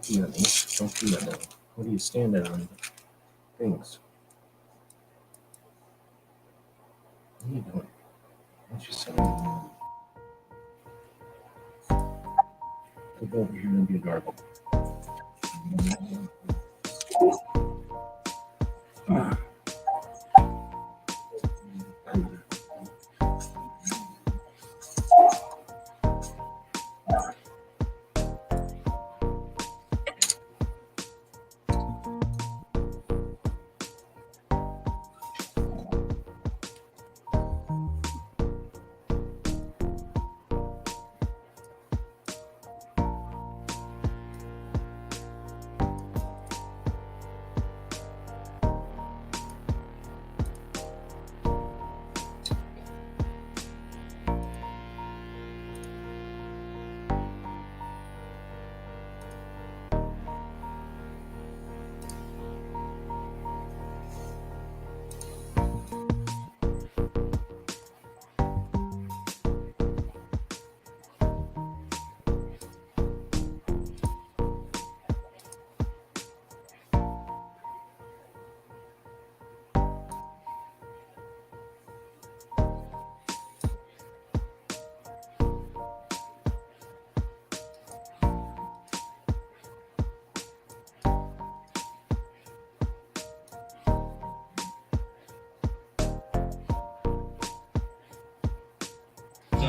Don't do that. Don't do that. What are you standing on? Things. What are you doing? What you saying? Go over here and be adorable.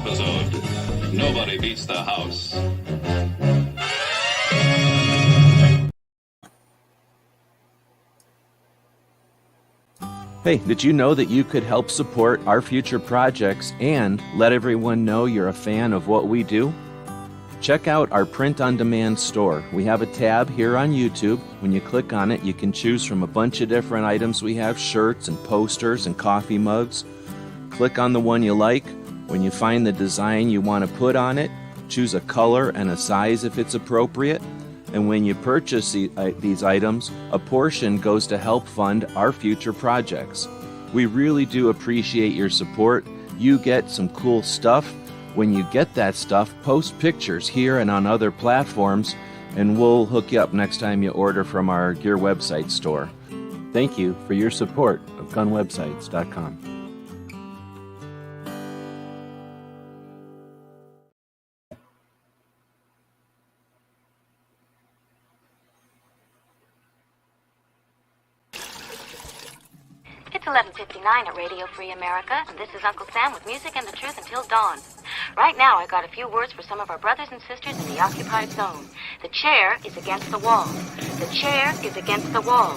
Episode, Nobody Beats the House. Hey, did you know that you could help support our future projects and let everyone know you're a fan of what we do? Check out our print-on-demand store. We have a tab here on YouTube. When you click on it, you can choose from a bunch of different items we have, shirts and posters and coffee mugs. Click on the one you like. When you find the design you want to put on it, choose a color and a size if it's appropriate. And when you purchase these items, a portion goes to help fund our future projects. We really do appreciate your support. You get some cool stuff. When you get that stuff, post pictures here and on other platforms, and we'll hook you up next time you order from our Gear website store. Thank you for your support of gunwebsites.com. It's 11:59 at Radio Free America, and this is Uncle Sam with music and the truth until dawn. Right now, I got a few words for some of our brothers and sisters in the occupied zone. The chair is against the wall. The chair is against the wall.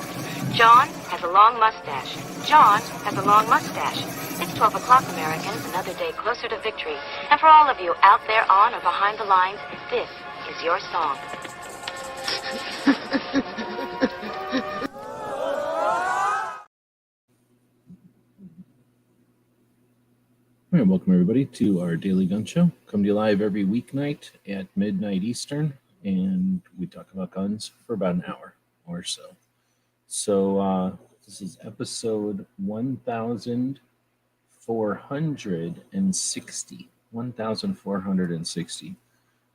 John has a long mustache. John has a long mustache. It's 12 o'clock, Americans, another day closer to victory. And for all of you out there on or behind the lines, this is your song. All right, welcome everybody to our daily gun show. Come to you live every weeknight at midnight Eastern, and we talk about guns for about an hour or so. So this is episode 1460. 1460.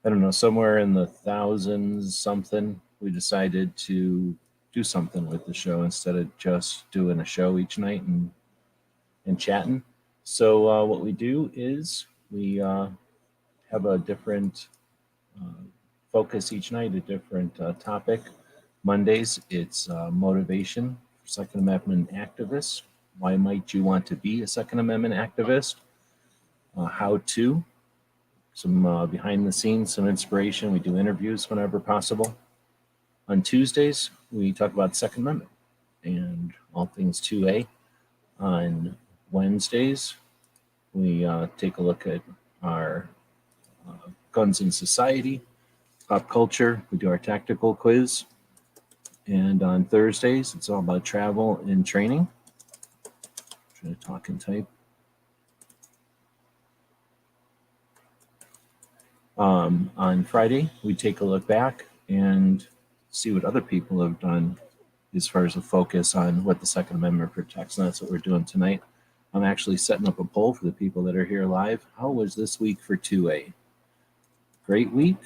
I don't know, somewhere in the thousands something. We decided to do something with the show instead of just doing a show each night and chatting. So what we do is we have a different focus each night, a different topic. Mondays, it's motivation for Second Amendment activists. Why might you want to be a Second Amendment activist? How to, some behind the scenes, some inspiration. We do interviews whenever possible. On Tuesdays, we talk about Second Amendment and all things 2A. On Wednesdays, we take a look at our guns in society, pop culture. We do our tactical quiz. And on Thursdays, it's all about travel and training. I'm trying to talk and type. On Friday, we take a look back and see what other people have done as far as a focus on what the Second Amendment protects. And that's what we're doing tonight. I'm actually setting up a poll for the people that are here live. How was this week for 2A? Great week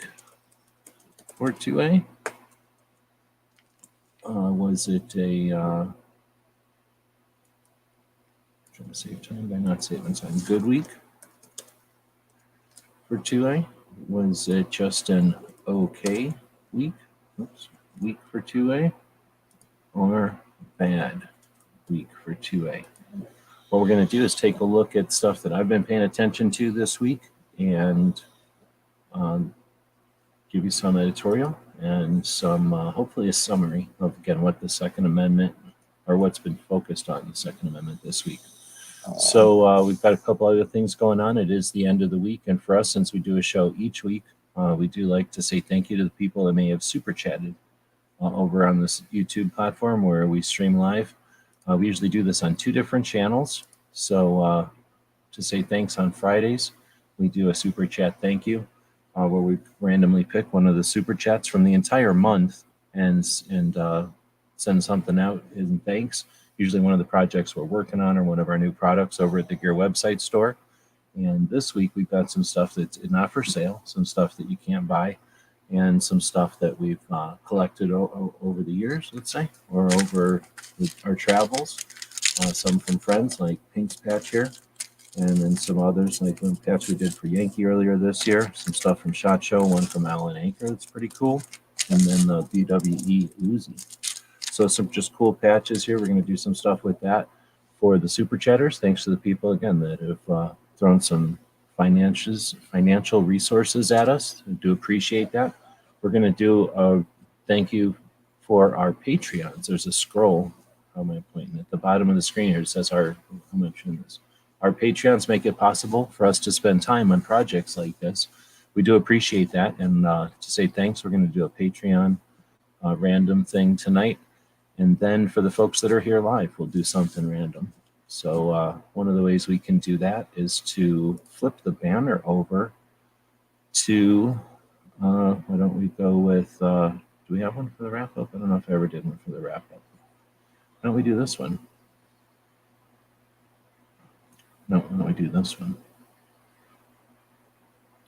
for 2A? Was it a trying to save time by not saving time? Good week for 2A? Was it just an okay week? Oops, week for 2A? Or bad week for 2A? What we're going to do is take a look at stuff that I've been paying attention to this week and give you some editorial and some, hopefully a summary of, again, what the Second Amendment or what's been focused on the Second Amendment this week. So we've got a couple other things going on. It is the end of the week. And for us, since we do a show each week, we do like to say thank you to the people that may have super chatted over on this YouTube platform where we stream live. We usually do this on 2 different channels. So to say thanks on Fridays, we do a super chat thank you where we randomly pick one of the super chats from the entire month and send something out in thanks. Usually one of the projects we're working on or one of our new products over at the Gear website store. And this week we've got some stuff that's not for sale, some stuff that you can't buy, and some stuff that we've collected over the years, let's say, or over our travels. Some from friends like Pink's Patch here, and then some others like the patch we did for Yankee earlier this year. Some stuff from SHOT Show, one from Alan Anchor that's pretty cool, and then the BWE Uzi. So some just cool patches here. We're going to do some stuff with that for the super chatters. Thanks to the people, again, that have thrown some financial resources at us. I do appreciate that. We're going to do a thank you for our Patreons. There's a scroll. How am I pointing? At the bottom of the screen here, it says our Patreons make it possible for us to spend time on projects like this. We do appreciate that. And to say thanks, we're going to do a Patreon random thing tonight. And then for the folks that are here live, we'll do something random. So one of the ways we can do that is to flip the banner over to, why don't we go with, do we have one for the wrap-up? I don't know if I ever did one for the wrap-up. Why don't we do this one? No, why don't we do this one?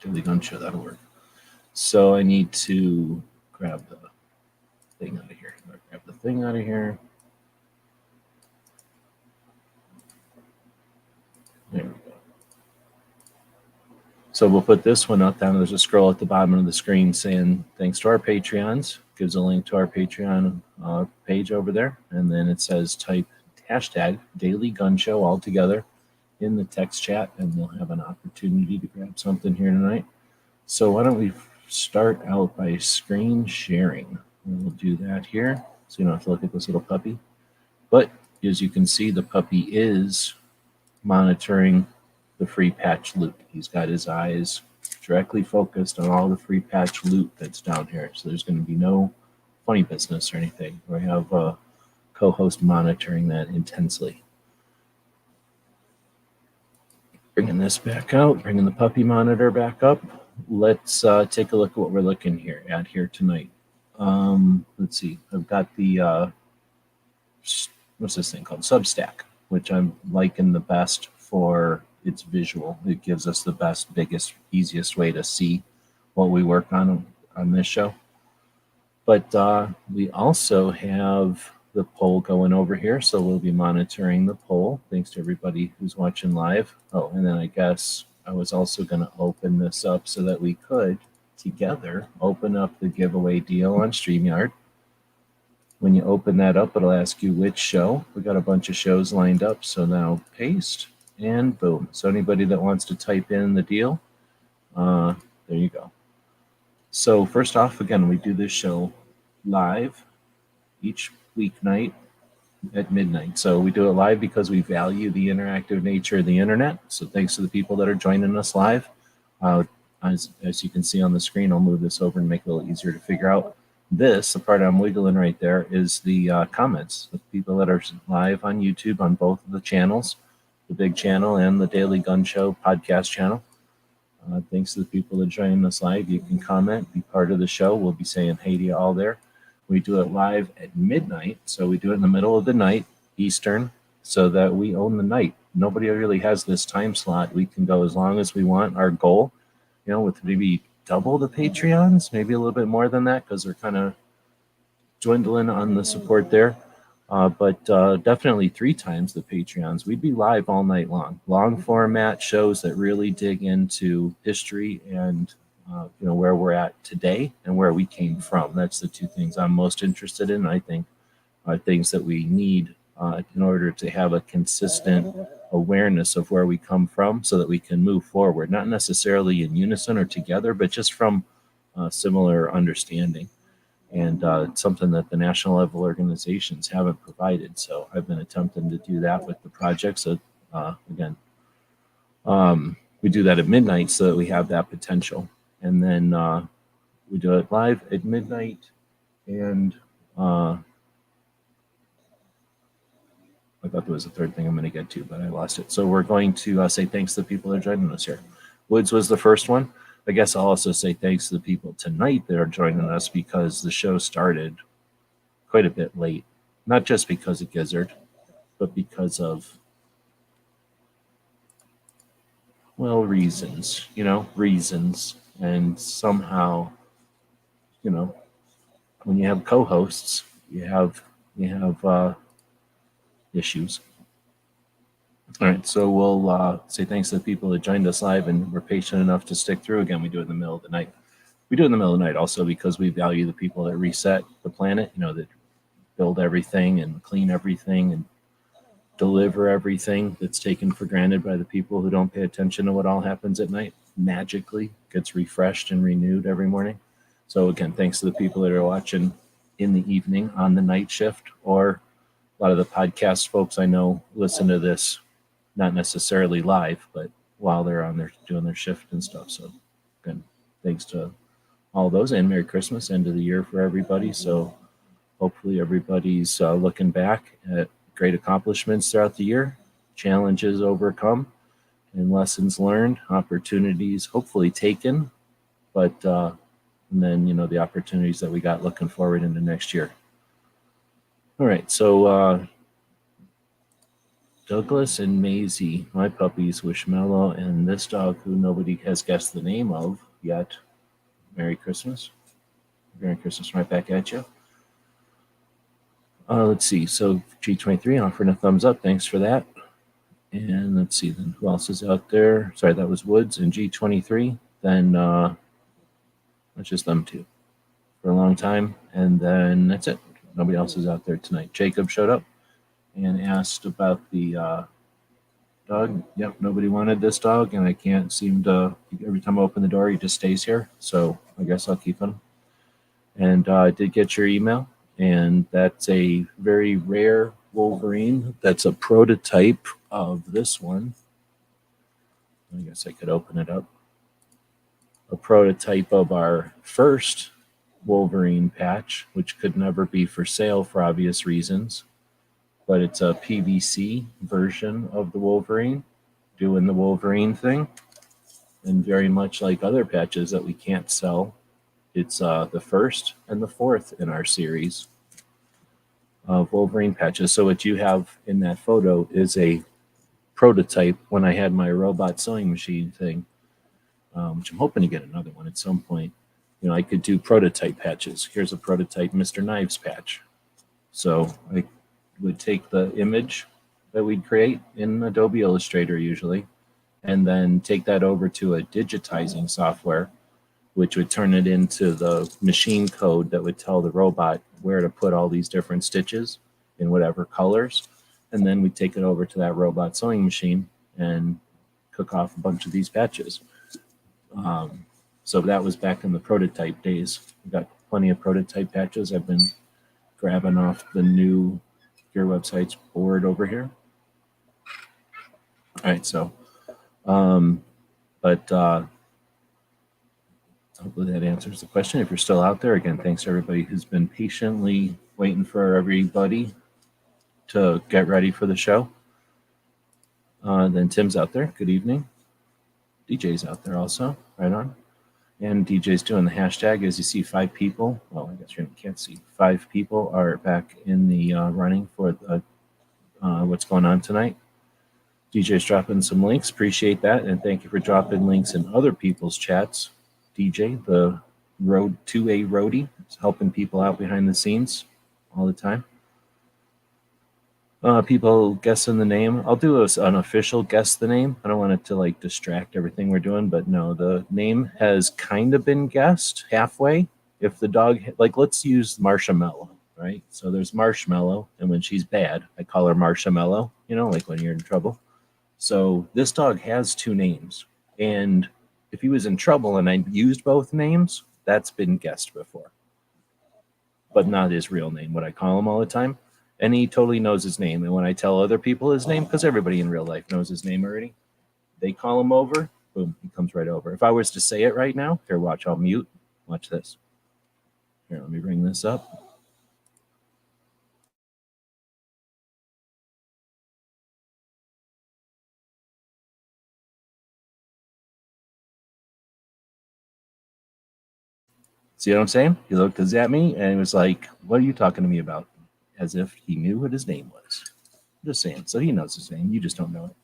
Daily Gun Show, that'll work. So I need to grab the thing out of here. Grab the thing out of here. There we go. So we'll put this one up down. There's a scroll at the bottom of the screen saying thanks to our Patreons. Gives a link to our Patreon page over there. And then it says type hashtag Daily Gun Show all together in the text chat, and you'll have an opportunity to grab something here tonight. So why don't we start out by screen sharing? We'll do that here, so you don't have to look at this little puppy. But as you can see, the puppy is monitoring the free patch loot. He's got his eyes directly focused on all the free patch loot that's down here. So there's going to be no funny business or anything. We have a co-host monitoring that intensely. Bringing this back out, bringing the puppy monitor back up. Let's take a look at what we're looking at here tonight. Let's see. I've got the what's this thing called? Substack, which I'm liking the best for its visual. It gives us the best, biggest, easiest way to see what we work on this show. But we also have the poll going over here, so we'll be monitoring the poll. Thanks to everybody who's watching live. Oh, and then I guess I was also going to open this up so that we could together open up the giveaway deal on StreamYard. When you open that up, it'll ask you which show. We got a bunch of shows lined up, so now paste and boom. So anybody that wants to type in the deal, there you go. So first off, again, we do this show live each weeknight at midnight. So we do it live because we value the interactive nature of the internet. So thanks to the people that are joining us live. As you can see on the screen, I'll move this over and make it a little easier to figure out. This, the part I'm wiggling right there, is the comments. The people that are live on YouTube on both of the channels, the big channel and the Daily Gun Show podcast channel. Thanks to the people that join us live. You can comment, be part of the show. We'll be saying hey to you all there. We do it live at midnight, so we do it in the middle of the night, Eastern, so that we own the night. Nobody really has this time slot. We can go as long as we want. Our goal, with maybe double the Patreons, maybe a little bit more than that, because we're kind of dwindling on the support there. But definitely 3 times the Patreons. We'd be live all night long. Long format shows that really dig into history and where we're at today and where we came from. That's the 2 things I'm most interested in. I think are things that we need in order to have a consistent awareness of where we come from, so that we can move forward, not necessarily in unison or together, but just from similar understanding. And it's something that the national level organizations haven't provided. So I've been attempting to do that with the project. So again, we do that at midnight so that we have that potential. And then we do it live at midnight. And I thought there was a third thing I'm going to get to, but I lost it. So we're going to say thanks to the people that are joining us here. Woods was the first one. I guess I'll also say thanks to the people tonight that are joining us, because the show started quite a bit late. Not just because of Gizzard, but because of, well, reasons. And somehow, when you have co-hosts, you have issues. All right, so we'll say thanks to the people that joined us live and were patient enough to stick through. Again, we do it in the middle of the night. We do it in the middle of the night also because we value the people that reset the planet, that build everything and clean everything and deliver everything that's taken for granted by the people who don't pay attention to what all happens at night. Magically gets refreshed and renewed every morning. So again, thanks to the people that are watching in the evening on the night shift, or a lot of the podcast folks I know listen to this not necessarily live, but while they're on there doing their shift and stuff. So again, thanks to all those, and Merry Christmas, end of the year for everybody. So hopefully everybody's looking back at great accomplishments throughout the year, challenges overcome, and lessons learned, opportunities hopefully taken, but and then the opportunities that we got looking forward into next year. All right, so Douglas and Maisie, my puppies, Wishmello, and this dog who nobody has guessed the name of yet. Merry Christmas. Merry Christmas right back at you. Let's see, so G23 offering a thumbs up. Thanks for that. And let's see, then who else is out there? Sorry, that was Woods and G23. Then that's just them 2 for a long time. And then that's it. Nobody else is out there tonight. Jacob showed up and asked about the dog. Yep, nobody wanted this dog, and I can't seem to, every time I open the door, he just stays here. So I guess I'll keep him. And I did get your email, and that's a very rare Wolverine. That's a prototype of this one. I guess I could open it up. A prototype of our first Wolverine patch, which could never be for sale for obvious reasons. But it's a PVC version of the Wolverine, doing the Wolverine thing. And very much like other patches that we can't sell, it's the first and the fourth in our series of Wolverine patches. So what you have in that photo is a prototype when I had my robot sewing machine thing, which I'm hoping to get another one at some point. I could do prototype patches. Here's a prototype Mr. Knives patch. So I would take the image that we'd create in Adobe Illustrator usually, and then take that over to a digitizing software, which would turn it into the machine code that would tell the robot where to put all these different stitches in whatever colors. And then we take it over to that robot sewing machine and cook off a bunch of these patches. So that was back in the prototype days. We got plenty of prototype patches. I've been grabbing off the new Gear Websites board over here. All right, so, hopefully that answers the question. If you're still out there, again, thanks to everybody who's been patiently waiting for everybody to get ready for the show. Then Tim's out there. Good evening. DJ's out there also. Right on. And DJ's doing the hashtag. As you see, 5 people. Well, I guess you can't see. 5 people are back in the running for what's going on tonight. DJ's dropping some links. Appreciate that. And thank you for dropping links in other people's chats. DJ, the Road 2A roadie, is helping people out behind the scenes. all the time. People guessing the name. I'll do an official guess the name. I don't want it to like distract everything we're doing, but no, the name has kind of been guessed halfway. If the dog, like, let's use Marshmallow, right? So there's Marshmallow, and when she's bad, I call her Marshmallow, like when you're in trouble. So this dog has two names, and if he was in trouble and I used both names, that's been guessed before, but not his real name, what I call him all the time. And he totally knows his name. And when I tell other people his name, because everybody in real life knows his name already, they call him over, boom, he comes right over. If I was to say it right now, here, watch, I'll mute. Watch this. Here, let me bring this up. See what I'm saying? He looked at me and he was like, what are you talking to me about? As if he knew what his name was. I'm just saying. So he knows his name. You just don't know it. All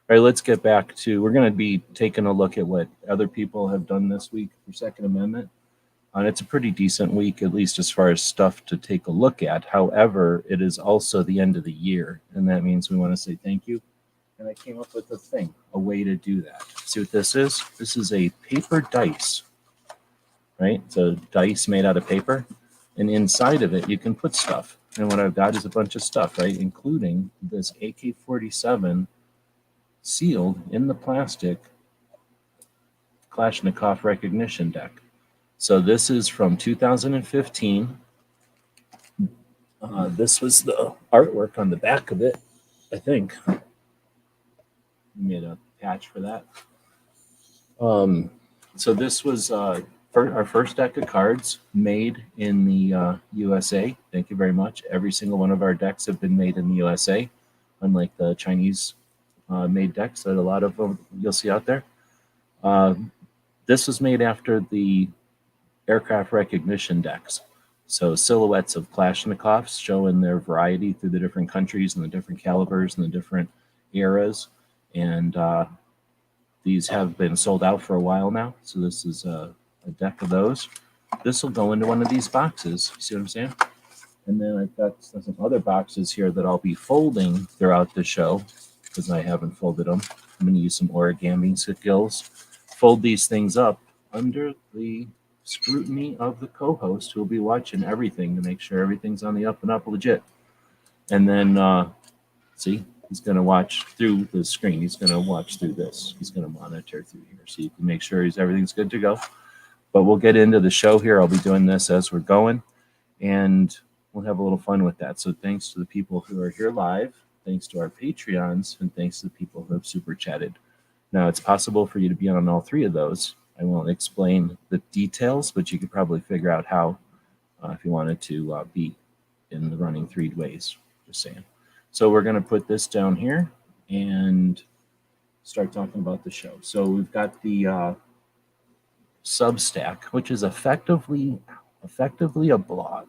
right, let's get back to, we're going to be taking a look at what other people have done this week for Second Amendment. And it's a pretty decent week, at least as far as stuff to take a look at. However, it is also the end of the year, and that means we want to say thank you. And I came up with a way to do that. See what this is? This is a paper dice, right? It's a dice made out of paper, and inside of it, you can put stuff. And what I've got is a bunch of stuff, right? Including this AK-47 sealed in the plastic Kalashnikov recognition deck. So this is from 2015. This was the artwork on the back of it, I think. We made a patch for that. So this was our first deck of cards made in the USA. Thank you very much. Every single one of our decks have been made in the USA, unlike the Chinese made decks that a lot of them you'll see out there. This was made after the aircraft recognition decks. So silhouettes of Kalashnikovs showing their variety through the different countries and the different calibers and the different eras. And these have been sold out for a while now. So this is a deck of those. This will go into one of these boxes. You see what I'm saying? And then I've got some other boxes here that I'll be folding throughout the show because I haven't folded them. I'm going to use some origami skills. Fold these things up under the scrutiny of the co-host who will be watching everything to make sure everything's on the up and up legit. And then, see, he's going to watch through the screen. He's going to watch through this. He's going to monitor through here so you can make sure everything's good to go. But we'll get into the show here. I'll be doing this as we're going, and we'll have a little fun with that. So thanks to the people who are here live, thanks to our Patreons, and thanks to the people who have super chatted. Now, it's possible for you to be on all three of those. I won't explain the details, but you could probably figure out how if you wanted to be in the running three ways, just saying. So we're going to put this down here and start talking about the show. So we've got the Substack, which is effectively a blog,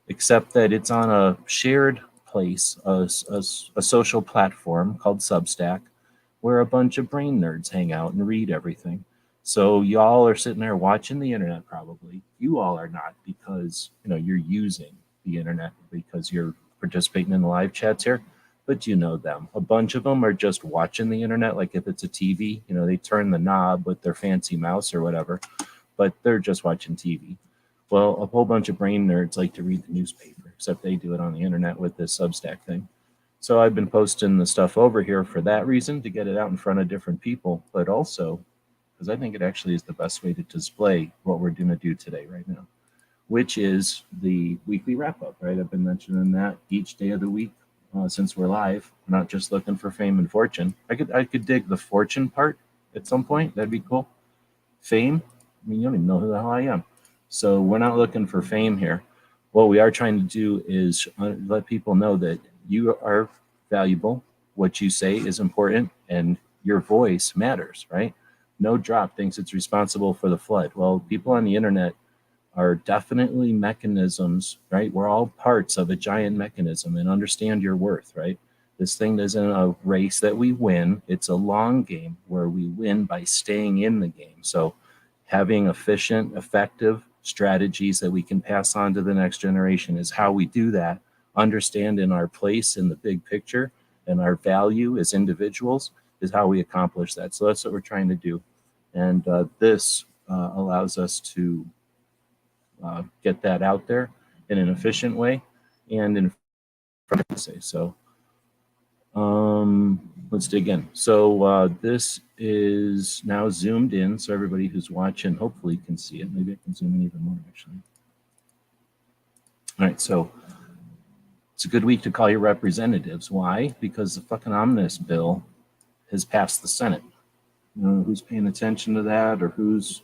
except that it's on a shared place, a social platform called Substack, where a bunch of brain nerds hang out and read everything. So y'all are sitting there watching the internet probably. You all are not because you're using the internet because you're participating in the live chats here, but you know them. A bunch of them are just watching the internet, like if it's a TV, they turn the knob with their fancy mouse or whatever, but they're just watching TV. Well, a whole bunch of brain nerds like to read the newspaper, except they do it on the internet with this Substack thing. So I've been posting the stuff over here for that reason, to get it out in front of different people, but also because I think it actually is the best way to display what we're going to do today right now, which is the weekly wrap-up, right? I've been mentioning that each day of the week since we're live. We're not just looking for fame and fortune. I could dig the fortune part at some point. That'd be cool. Fame? I mean, you don't even know who the hell I am. So we're not looking for fame here. What we are trying to do is let people know that you are valuable. What you say is important, and your voice matters, right? No Drop thinks it's responsible for the flood. Well, people on the internet are definitely mechanisms, right? We're all parts of a giant mechanism, and understand your worth, right? This thing isn't a race that we win. It's a long game where we win by staying in the game. So having efficient, effective strategies that we can pass on to the next generation is how we do that, understanding our place in the big picture and our value as individuals is how we accomplish that. So that's what we're trying to do. And this allows us to get that out there in an efficient way and in front of say. So let's dig in. So this is now zoomed in, so everybody who's watching hopefully can see it. Maybe I can zoom in even more, actually. All right, so it's a good week to call your representatives. Why? Because the fucking Omnibus Bill has passed the Senate. You know, who's paying attention to that, or who's,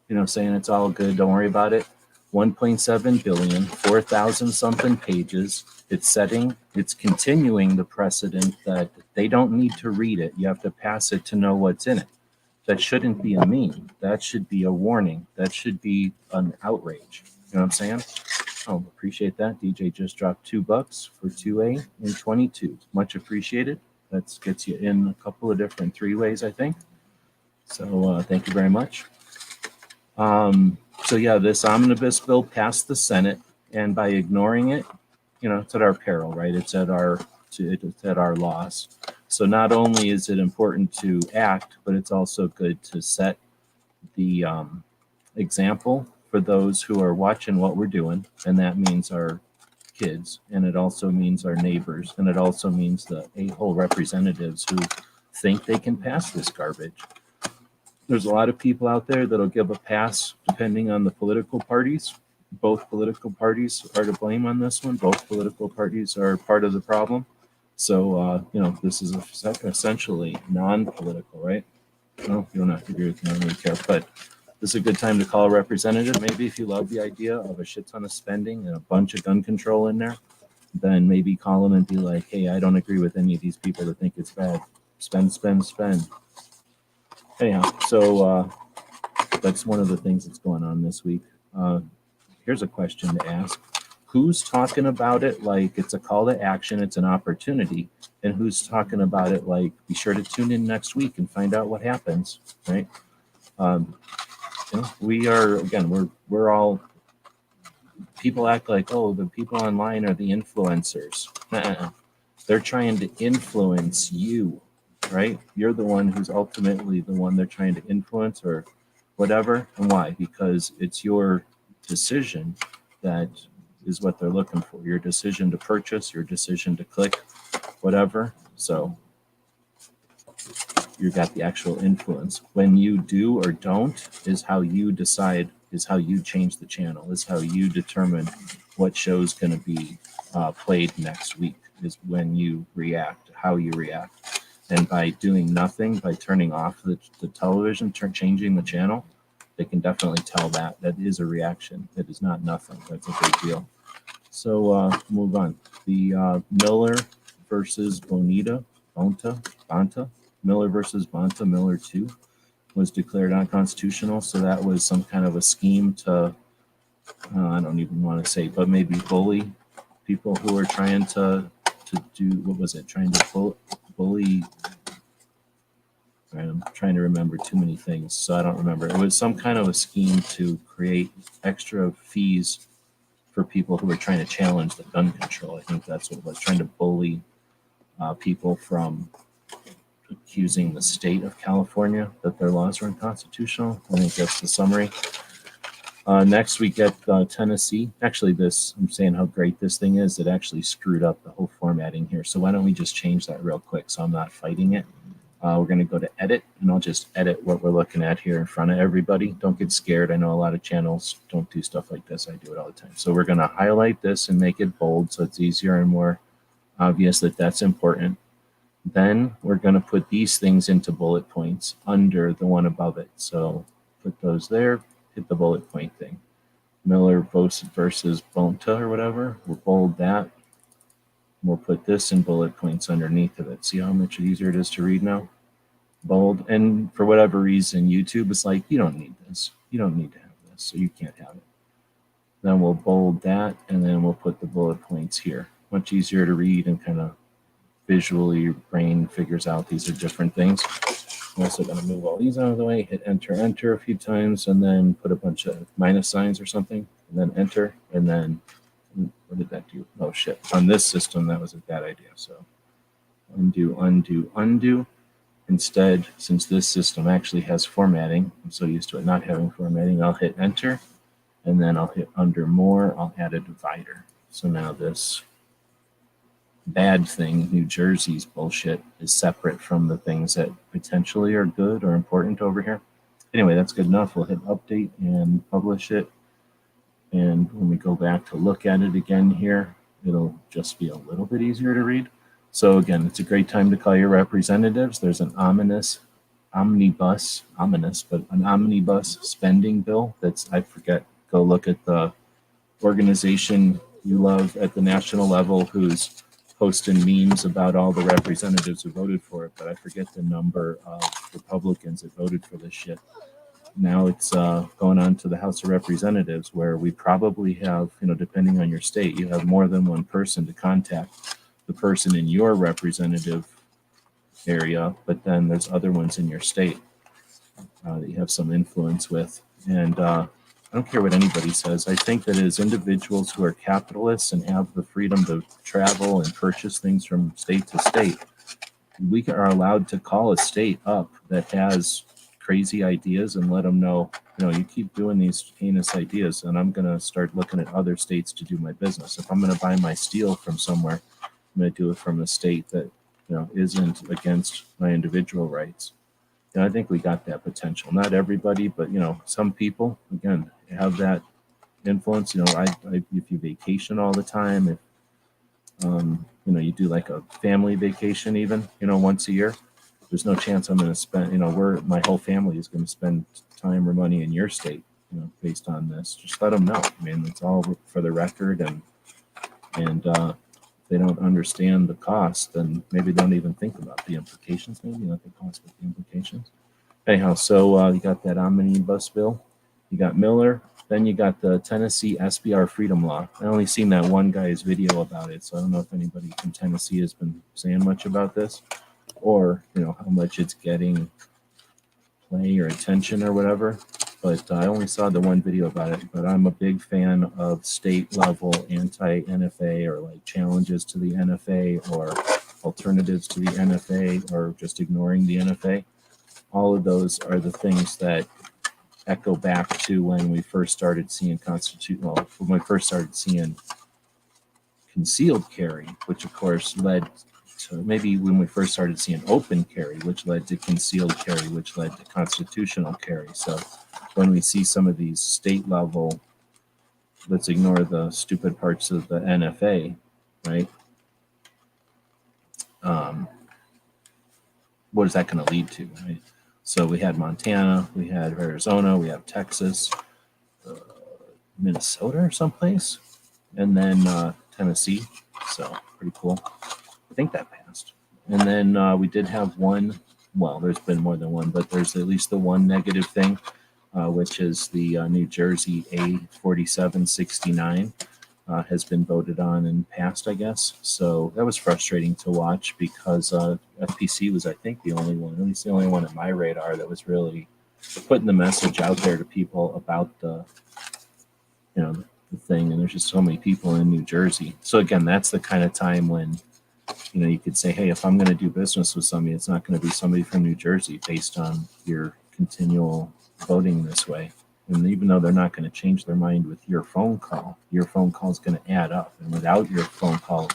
you know, saying it's all good, don't worry about it. 1.7 billion, 4,000 something pages. It's continuing the precedent that they don't need to read it. You have to pass it to know what's in it. That shouldn't be a meme. That should be a warning. That should be an outrage. You know what I'm saying? Oh, appreciate that. DJ just dropped $2 for 2A and 22. Much appreciated. That gets you in a couple of different 3 ways, I think. So thank you very much. So yeah, this omnibus bill passed the Senate, and by ignoring it, you know, it's at our peril, right? It's at our loss. So not only is it important to act, but it's also good to set the example for those who are watching what we're doing, and that means our kids, and it also means our neighbors, and it also means the a-hole representatives who think they can pass this garbage. There's a lot of people out there that'll give a pass depending on the political parties. Both political parties are to blame on this one. Both political parties are part of the problem. So, you know, this is essentially non-political, right? Well, you don't have to agree with me, I don't really care. But this is a good time to call a representative. Maybe if you love the idea of a shit ton of spending and a bunch of gun control in there, then maybe call them and be like, hey, I don't agree with any of these people that think it's bad. Spend, spend, spend. Anyhow, so that's one of the things that's going on this week. Here's a question to ask. Who's talking about it like it's a call to action, it's an opportunity, and who's talking about it like, be sure to tune in next week and find out what happens, right? You know, we are, again, we're all, people act like, oh, the people online are the influencers. They're trying to influence you, right? You're the one who's ultimately the one they're trying to influence or whatever. And why? Because it's your decision that is what they're looking for. Your decision to purchase, your decision to click, whatever. So you got the actual influence. When you do or don't is how you decide, is how you change the channel, is how you determine what show's going to be played next week, is when you react, how you react. And by doing nothing, by turning off the television, changing the channel, they can definitely tell that is a reaction. It is not nothing. That's a big deal. So move on. The Miller versus Bonta, Miller versus Bonta, Miller 2, was declared unconstitutional. So that was some kind of a scheme to, I don't even want to say, but maybe bully people who are trying to do, what was it? Trying to bully. I'm trying to remember too many things, so I don't remember. It was some kind of a scheme to create extra fees for people who were trying to challenge the gun control. I think that's what it was, trying to bully people from accusing the state of California that their laws were unconstitutional. I think that's the summary. Next, we get Tennessee. Actually, I'm saying how great this thing is. It actually screwed up the whole formatting here. So why don't we just change that real quick so I'm not fighting it. We're going to go to edit, and I'll just edit what we're looking at here in front of everybody. Don't get scared. I know a lot of channels don't do stuff like this. I do it all the time. So we're going to highlight this and make it bold so it's easier and more obvious that that's important. Then we're going to put these things into bullet points under the one above it. So put those there, hit the bullet point thing. Miller versus Bonta or whatever. We'll bold that. We'll put this in bullet points underneath of it. See how much easier it is to read now? Bold. And for whatever reason, YouTube is like, you don't need this. You don't need to have this, so you can't have it. Then we'll bold that, and then we'll put the bullet points here. Much easier to read and kind of visually your brain figures out these are different things. I'm also going to move all these out of the way, hit enter a few times, and then put a bunch of minus signs or something, and then enter, and then what did that do? Oh shit. On this system, that was a bad idea. So undo. Instead, since this system actually has formatting, I'm so used to it not having formatting, I'll hit enter, and then I'll hit under more, I'll add a divider. So now this bad thing, New Jersey's bullshit, is separate from the things that potentially are good or important over here. Anyway, that's good enough. We'll hit update and publish it. And when we go back to look at it again here, it'll just be a little bit easier to read. So again, it's a great time to call your representatives. There's an omnibus spending bill that's, I forget, go look at the organization you love at the national level who's posting memes about all the representatives who voted for it, but I forget the number of Republicans that voted for this shit. Now it's going on to the House of Representatives, where we probably have, depending on your state, you have more than one person to contact the person in your representative area, but then there's other ones in your state that you have some influence with. And I don't care what anybody says. I think that as individuals who are capitalists and have the freedom to travel and purchase things from state to state, we are allowed to call a state up that has crazy ideas and let them know, you keep doing these heinous ideas and I'm going to start looking at other states to do my business. If I'm going to buy my steel from somewhere, I'm going to do it from a state that, isn't against my individual rights. And I think we got that potential. Not everybody, but, some people, again, have that influence. If you vacation all the time, if, you do like a family vacation even, once a year, there's no chance I'm going to spend, my whole family is going to spend time or money in your state, based on this. Just let them know. I mean, it's all for the record, and if they don't understand the cost, then maybe don't even think about the implications, maybe not the cost, but the implications. Anyhow, so you got that Omnibus bill, you got Miller, then you got the Tennessee SBR Freedom Law. I only seen that one guy's video about it, so I don't know if anybody from Tennessee has been saying much about this, or how much it's getting play or attention or whatever. But I only saw the one video about it. But I'm a big fan of state level anti-NFA, or like challenges to the NFA, or alternatives to the NFA, or just ignoring the NFA. All of those are the things that echo back to when we first started seeing concealed carry, which of course led to maybe when we first started seeing open carry, which led to concealed carry, which led to constitutional carry. So when we see some of these state level, let's ignore the stupid parts of the NFA, right? What is that going to lead to, right? So we had Montana, we had Arizona, we have Texas, Minnesota or someplace, and then Tennessee. So pretty cool. I think that passed. And then we did have one, well, there's been more than one, but there's at least the one negative thing, which is the New Jersey A4769 has been voted on and passed, I guess. So that was frustrating to watch because FPC was, I think, the only one, at least the only one at my radar that was really putting the message out there to people about the thing. And there's just so many people in New Jersey. So again, that's the kind of time when, you could say, hey, if I'm going to do business with somebody, it's not going to be somebody from New Jersey based on your continual voting this way. And even though they're not going to change their mind with your phone call is going to add up. And without your phone call,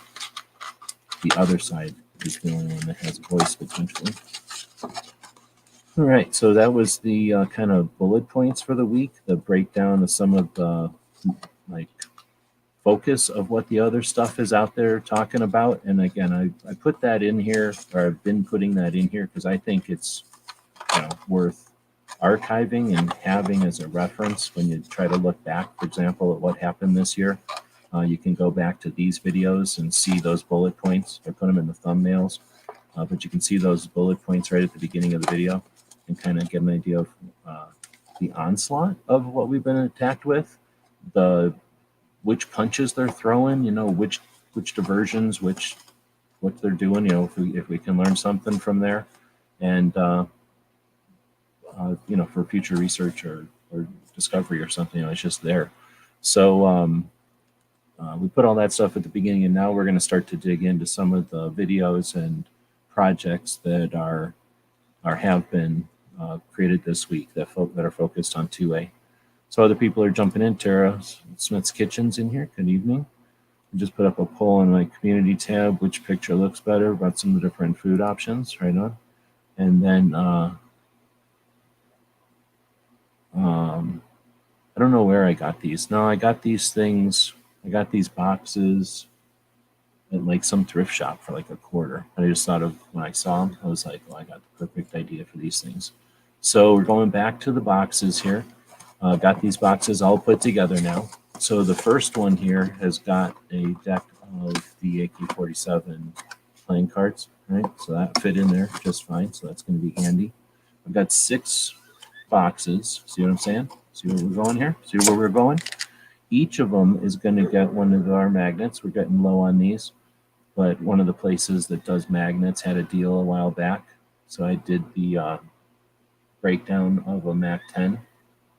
the other side is the only one that has a voice potentially. All right, so that was the kind of bullet points for the week, the breakdown of some of the focus of what the other stuff is out there talking about. And again, I put that in here, or I've been putting that in here because I think it's worth archiving and having as a reference when you try to look back, for example, at what happened this year. You can go back to these videos and see those bullet points. I put them in the thumbnails, but you can see those bullet points right at the beginning of the video and kind of get an idea of the onslaught of what we've been attacked with, which punches they're throwing, which diversions, what they're doing, if we can learn something from there. And for future research or discovery or something. It's just there. So we put all that stuff at the beginning, and now we're going to start to dig into some of the videos and projects that have been created this week that are focused on 2A. So other people are jumping in. Tara Smith's Kitchen's in here. Good evening. I just put up a poll on my community tab, which picture looks better, about some of the different food options, right on. And then I don't know where I got these. No, I got these things. I got these boxes at like some thrift shop for like $1. I just thought of when I saw them, I was like, well, I got the perfect idea for these things. So we're going back to the boxes here. Got these boxes all put together now. So the first one here has got a deck of the AK-47 playing cards, right? So that fit in there just fine. So that's going to be handy. I've got 6 boxes. See what I'm saying? See where we're going here? See where we're going? Each of them is going to get one of our magnets. We're getting low on these, but one of the places that does magnets had a deal a while back. So I did the breakdown of a Mac 10.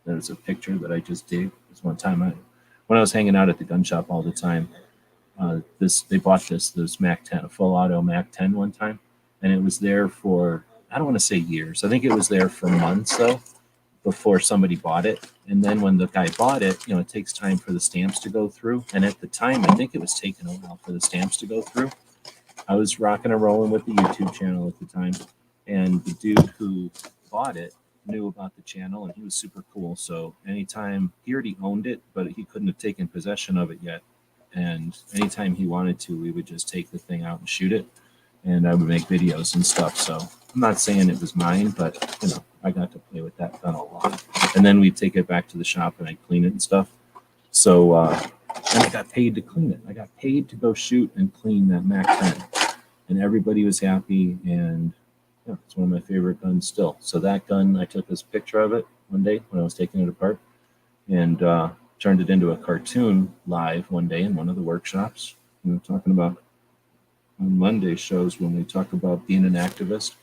There's a picture that I just did. This one time when I was hanging out at the gun shop all the time, they bought this Mac 10, a full auto Mac 10 one time, and it was there for, I don't want to say years. I think it was there for months though, before somebody bought it. And then when the guy bought it, it takes time for the stamps to go through. And at the time, I think it was taking a while for the stamps to go through. I was rocking and rolling with the YouTube channel at the time, and the dude who bought it knew about the channel, and he was super cool. So anytime, he already owned it, but he couldn't have taken possession of it yet. And anytime he wanted to, we would just take the thing out and shoot it, and I would make videos and stuff. So I'm not saying it was mine, but I got to play with that gun a lot. And then we'd take it back to the shop and I'd clean it and stuff. So and I got paid to clean it. I got paid to go shoot and clean that Mac 10, and everybody was happy. And it's one of my favorite guns still. So that gun, I took this picture of it one day when I was taking it apart, and turned it into a cartoon live one day in one of the workshops. Talking about on Monday shows when we talk about being an activist.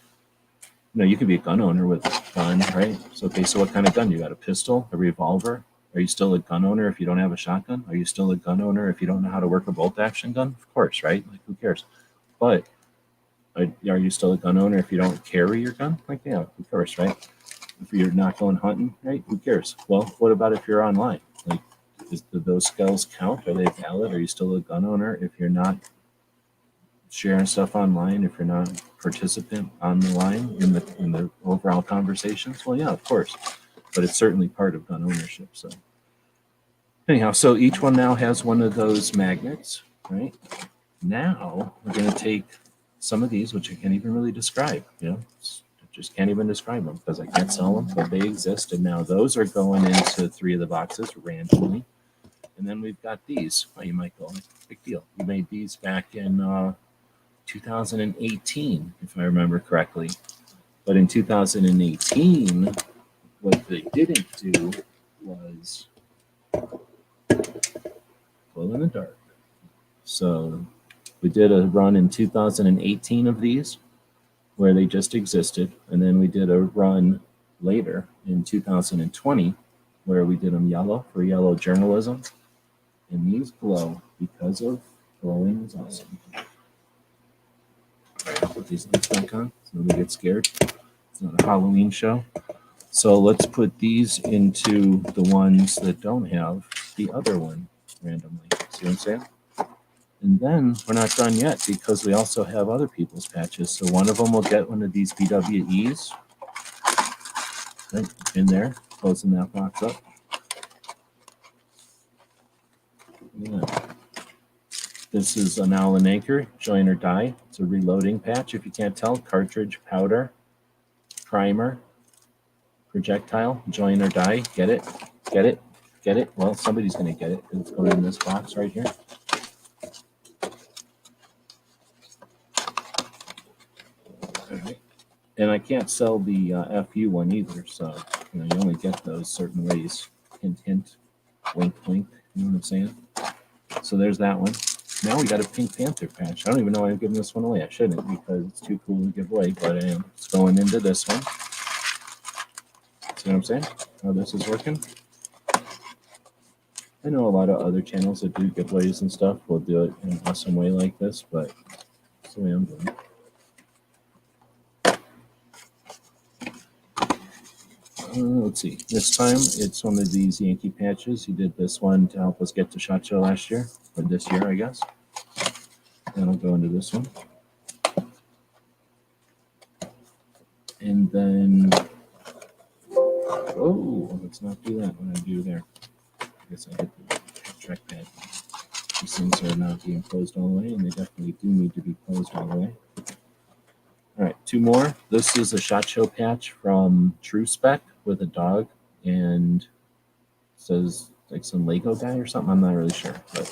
You could be a gun owner with a gun, right? So, okay, so what kind of gun? You got a pistol, a revolver? Are you still a gun owner if you don't have a shotgun? Are you still a gun owner if you don't know how to work a bolt action gun? Of course, right? Like, who cares? But are you still a gun owner if you don't carry your gun? Like, yeah, of course, right? If you're not going hunting, right? Who cares? Well, what about if you're online? Like, do those skills count? Are they valid? Are you still a gun owner if you're not sharing stuff online, if you're not a participant on the line in the overall conversations? Well, yeah, of course. But it's certainly part of gun ownership. So anyhow, so each one now has one of those magnets, right? Now we're going to take some of these, which I can't even really describe, I just can't even describe them because I can't sell them, but they exist. And now those are going into 3 of the boxes randomly. And then we've got these. Oh, you might go, big deal. We made these back in 2018, if I remember correctly. But in 2018, what they didn't do was glow in the dark. So we did a run in 2018 of these where they just existed. And then we did a run later in 2020 where we did them yellow for yellow journalism. And these glow because of glowing is awesome. All right, I'll put these lights back on so nobody gets scared. It's not a Halloween show. So let's put these into the ones that don't have the other one randomly. See what I'm saying? And then we're not done yet because we also have other people's patches. So one of them will get one of these BWEs right in there, closing that box up. Yeah. This is an Allen Anchor, join or die. It's a reloading patch. If you can't tell, cartridge, powder, primer, projectile, join or die. Get it? Get it? Get it? Well, somebody's going to get it because it's going in this box right here. All right. And I can't sell the FU one either, so you only get those certain ways. Hint, hint, wink, wink. You know what I'm saying? So there's that one. Now we got a Pink Panther patch. I don't even know why I'm giving this one away. I shouldn't because it's too cool to give away, but I am. It's going into this one. See what I'm saying? How this is working? I know a lot of other channels that do giveaways and stuff will do it in an awesome way like this, but that's the way I'm doing it. Let's see. This time it's one of these Yankee patches. He did this one to help us get to SHOT Show last year, or this year, I guess. And I'll go into this one. And then, oh, let's not do that. What I do there? I guess I hit the trackpad. These things are not being closed all the way, and they definitely do need to be closed all the way. All right, two more. This is a SHOT Show patch from True Spec with a dog, and says like some Lego guy or something. I'm not really sure, but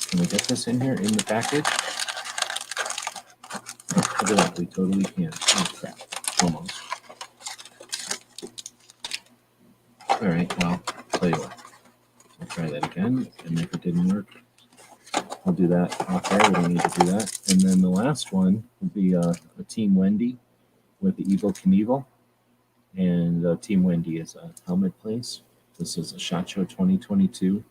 can we get this in here in the package? Oh, look at that, we totally can. Oh crap, almost. All right, well, tell you what, I'll try that again, and if it didn't work, I'll do that off air. We don't need to do that. And then the last one would be a Team Wendy with the Evil Knievel. And Team Wendy is a helmet place. This is a SHOT Show 2022.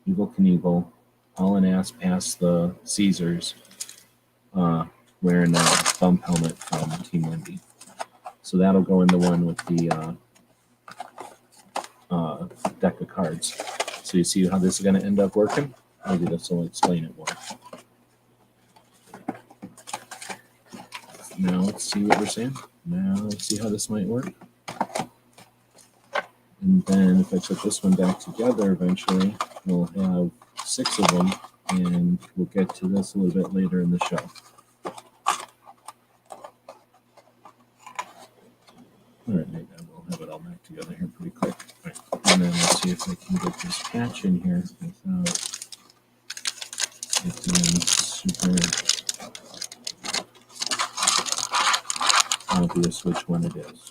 Evil Knievel, all in ass past the Caesars, wearing a bump helmet from Team Wendy. So that'll go in the one with the deck of cards. So you see how this is going to end up working? Maybe this will explain it more. Now let's see what we're saying. Now let's see how this might work. And then if I put this one back together, eventually we'll have 6 of them, and we'll get to this a little bit later in the show. All right, maybe we'll have it all back together here pretty quick. All right. And then let's see if I can get this patch in here without it being super obvious which one it is.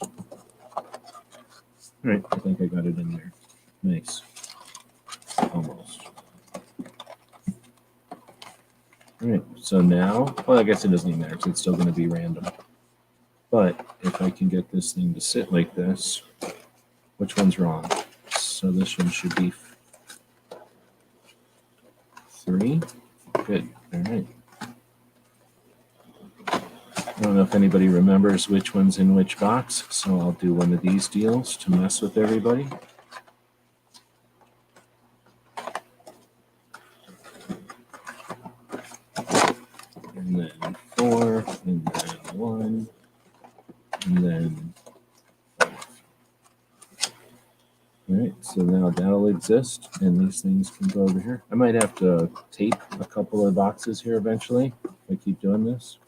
All right, I think I got it in there. Nice. Almost. All right, so now, well, I guess it doesn't even matter because it's still going to be random. But if I can get this thing to sit like this, which one's wrong? So this one should be 3. Good. All right. I don't know if anybody remembers which one's in which box, so I'll do one of these deals to mess with everybody. And then 4, and then 1, and then 5. All right, so now that'll exist, and these things can go over here. I might have to tape a couple of boxes here eventually if I keep doing this.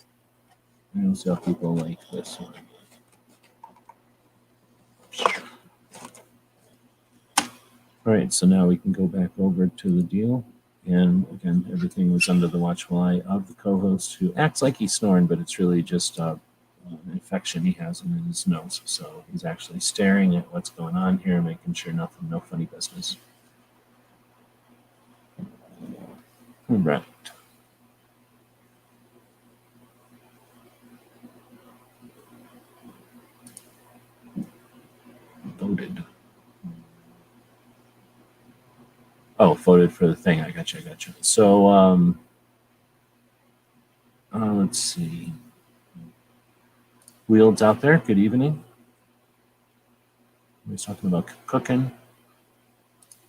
I don't see how people like this one. All right, so now we can go back over to the deal. And again, everything was under the watchful eye of the co-host, who acts like he's snoring, but it's really just an infection he has in his nose. So he's actually staring at what's going on here, making sure nothing, no funny business. All right. Voted. Oh, voted for the thing. I got you. So, let's see. Wheels out there. Good evening. We was talking about cooking.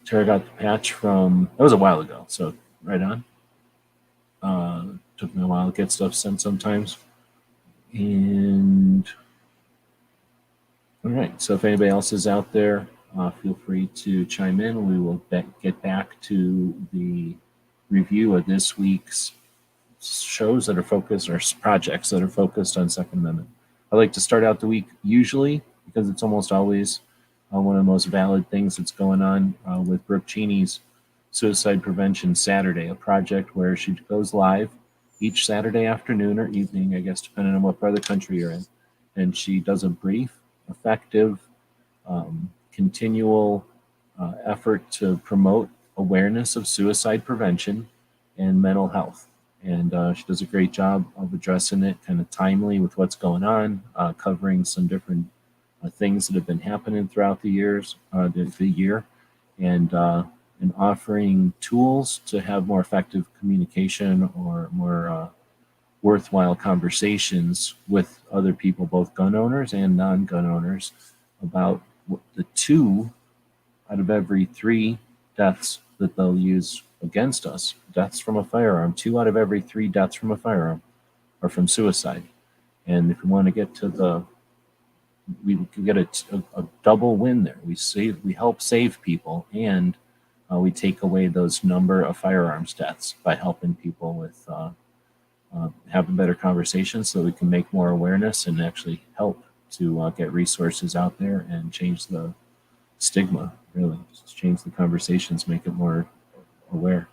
Tara got the patch from, that was a while ago, so right on. Took me a while to get stuff sent sometimes. And all right, so if anybody else is out there, feel free to chime in. We will get back to the review of this week's shows that are focused, or projects that are focused on Second Amendment. I like to start out the week usually, because it's almost always one of the most valid things that's going on with Brooke Cheney's Suicide Prevention Saturday, a project where she goes live each Saturday afternoon or evening, I guess, depending on what part of the country you're in. And she does a brief, effective, continual effort to promote awareness of suicide prevention and mental health. And she does a great job of addressing it kind of timely with what's going on, covering some different things that have been happening throughout the year, and offering tools to have more effective communication or more worthwhile conversations with other people, both gun owners and non-gun owners, about the 2 out of every 3 deaths that they'll use against us, deaths from a firearm. 2 out of every 3 deaths from a firearm are from suicide. And if we want to get to we can get a double win there. We help save people, and we take away those number of firearms deaths by helping people with having better conversations, so we can make more awareness and actually help to get resources out there and change the stigma. Really, just change the conversations, make it more aware.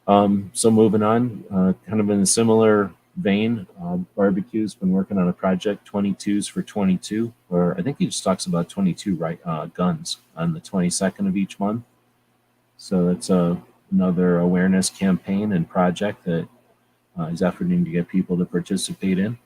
So moving on, kind of in a similar vein, Barbecue's been working on a project, 22s for 22, where I think he just talks about 22 guns on the 22nd of each month. So that's another awareness campaign and project that he's efforting to get people to participate in.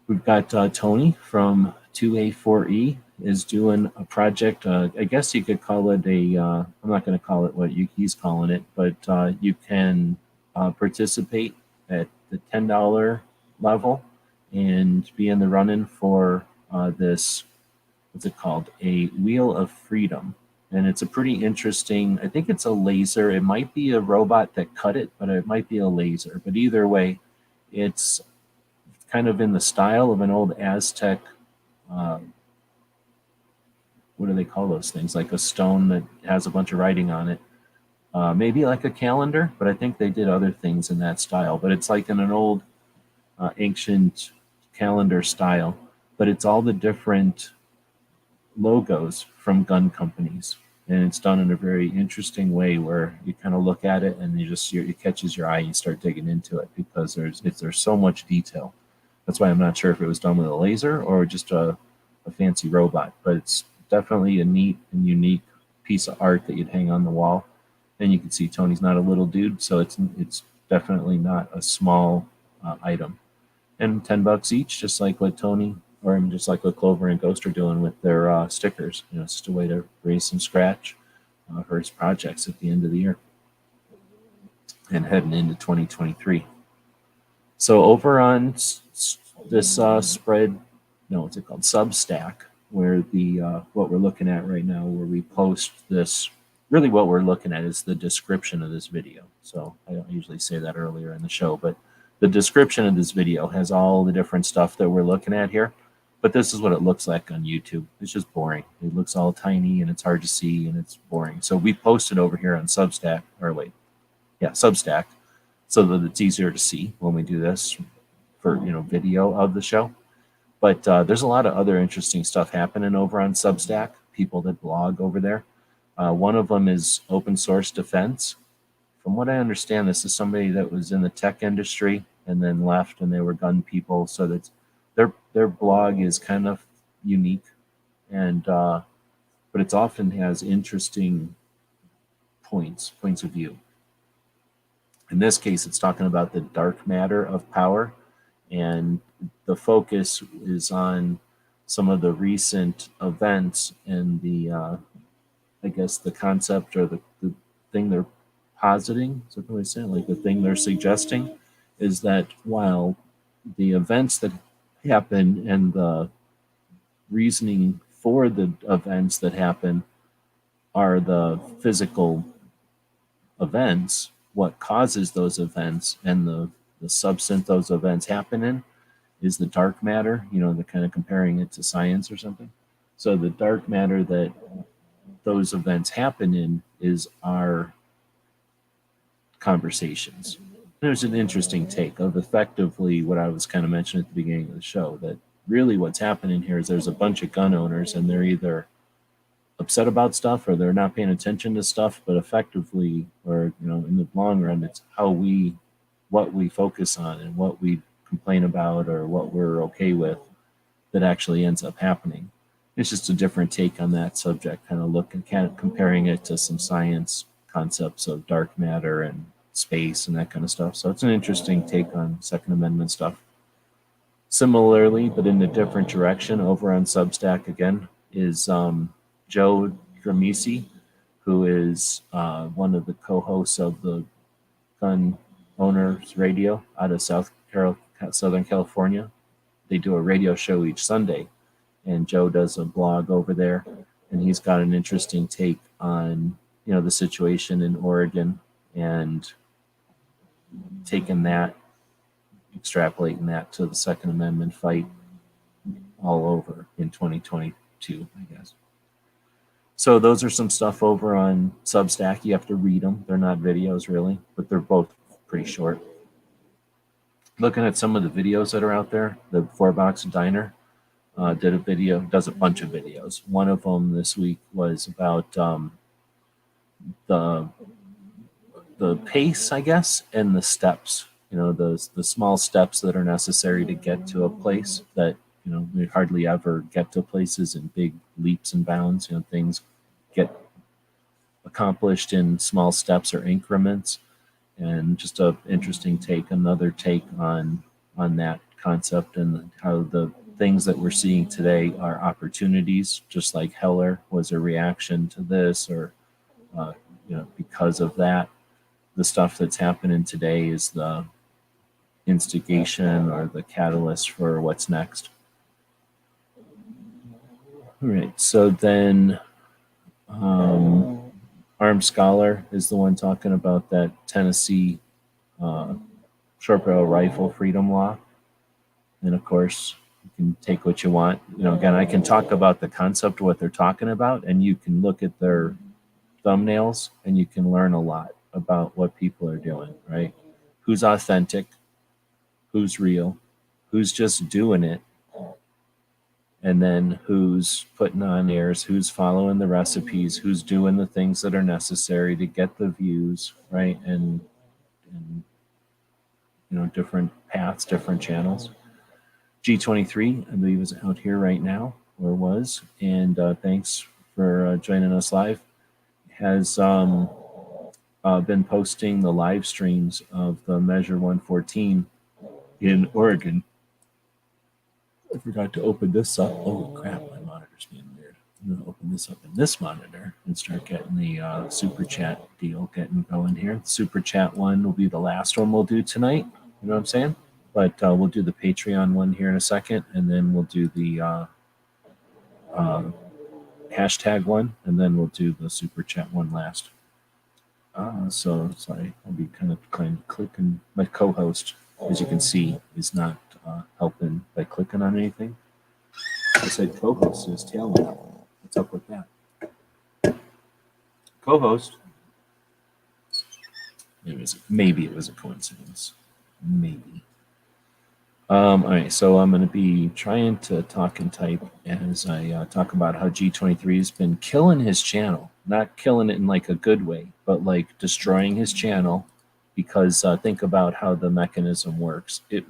We've got Tony from 2A4E is doing a project. I guess you could call it I'm not going to call it what he's calling it, but you can participate at the $10 level and be in the running for this, what's it called? A Wheel of Freedom. And it's a pretty interesting, I think it's a laser. It might be a robot that cut it, but it might be a laser. But either way, it's kind of in the style of an old Aztec, what do they call those things? Like a stone that has a bunch of writing on it. Maybe like a calendar, but I think they did other things in that style. But it's like in an old ancient calendar style, but it's all the different logos from gun companies. And it's done in a very interesting way where you kind of look at it and it catches your eye and you start digging into it, because there's so much detail. That's why I'm not sure if it was done with a laser or just a fancy robot, but it's definitely a neat and unique piece of art that you'd hang on the wall. And you can see Tony's not a little dude, so it's definitely not a small item. And $10 each, just like what Tony, or just like what Clover and Ghost are doing with their stickers. It's just a way to raise some scratch for his projects at the end of the year and heading into 2023. So over on this Substack, where what we're looking at right now, where we post this, really what we're looking at is the description of this video. So I don't usually say that earlier in the show, but the description of this video has all the different stuff that we're looking at here. But this is what it looks like on YouTube. It's just boring. It looks all tiny and it's hard to see and it's boring. So we posted over here on Substack, Substack, so that it's easier to see when we do this for video of the show. But there's a lot of other interesting stuff happening over on Substack, people that blog over there. One of them is Open Source Defense. From what I understand, this is somebody that was in the tech industry and then left, and they were gun people. So that's their blog is kind of unique, and but it often has interesting points of view. In this case, it's talking about the dark matter of power, and the focus is on some of the recent events and the I guess the concept or the thing they're positing, is that what I say? Like the thing they're suggesting is that while the events that happen and the reasoning for the events that happen are the physical events, what causes those events and the substance those events happen in is the dark matter. They're kind of comparing it to science or something. So the dark matter that those events happen in is our conversations. There's an interesting take of effectively what I was kind of mentioning at the beginning of the show, that really what's happening here is there's a bunch of gun owners and they're either upset about stuff or they're not paying attention to stuff, but effectively, or in the long run, it's what we focus on and what we complain about or what we're okay with that actually ends up happening. It's just a different take on that subject, kind of comparing it to some science concepts of dark matter and space and that kind of stuff. So it's an interesting take on Second Amendment stuff. Similarly, but in a different direction, over on Substack again, is Joe Dramisi, who is one of the co-hosts of the Gun Owners Radio out of Southern California. They do a radio show each Sunday, and Joe does a blog over there, and he's got an interesting take on the situation in Oregon and taking that, extrapolating that to the Second Amendment fight all over in 2022, I guess. So those are some stuff over on Substack. You have to read them. They're not videos really, but they're both pretty short. Looking at some of the videos that are out there, the 4-Box Diner did a video, does a bunch of videos. One of them this week was about the pace, I guess, and the steps. The small steps that are necessary to get to a place that we hardly ever get to places in big leaps and bounds. Things get accomplished in small steps or increments, and just a interesting take, another take on that concept and how the things that we're seeing today are opportunities, just like Heller was a reaction to this, or because of that, the stuff that's happening today is the instigation or the catalyst for what's next. All right, so then Armed Scholar is the one talking about that Tennessee short barrel rifle freedom law. And of course, you can take what you want. Again, I can talk about the concept of what they're talking about, and you can look at their thumbnails and you can learn a lot about what people are doing, right? Who's authentic, who's real, who's just doing it, and then who's putting on airs, who's following the recipes, who's doing the things that are necessary to get the views, right? And different paths, different channels. G23, I believe, is out here right now, or was, and thanks for joining us live. Has been posting the live streams of the Measure 114 in Oregon. I forgot to open this up. Oh crap, my monitor's being weird. I'm going to open this up in this monitor and start getting the super chat deal getting going here. The super chat one will be the last one we'll do tonight. You know what I'm saying? But we'll do the Patreon one here in a second, and then we'll do the hashtag one, and then we'll do the super chat one last. So sorry, I'll be kind of clicking. My co-host, as you can see, is not helping by clicking on anything. I said co-host, and his tail went up. What's up with that? Co-host. Maybe it was a coincidence. Maybe. All right, so I'm going to be trying to talk and type as I talk about how G23 has been killing his channel. Not killing it in like a good way, but like destroying his channel, because think about how the mechanism works. It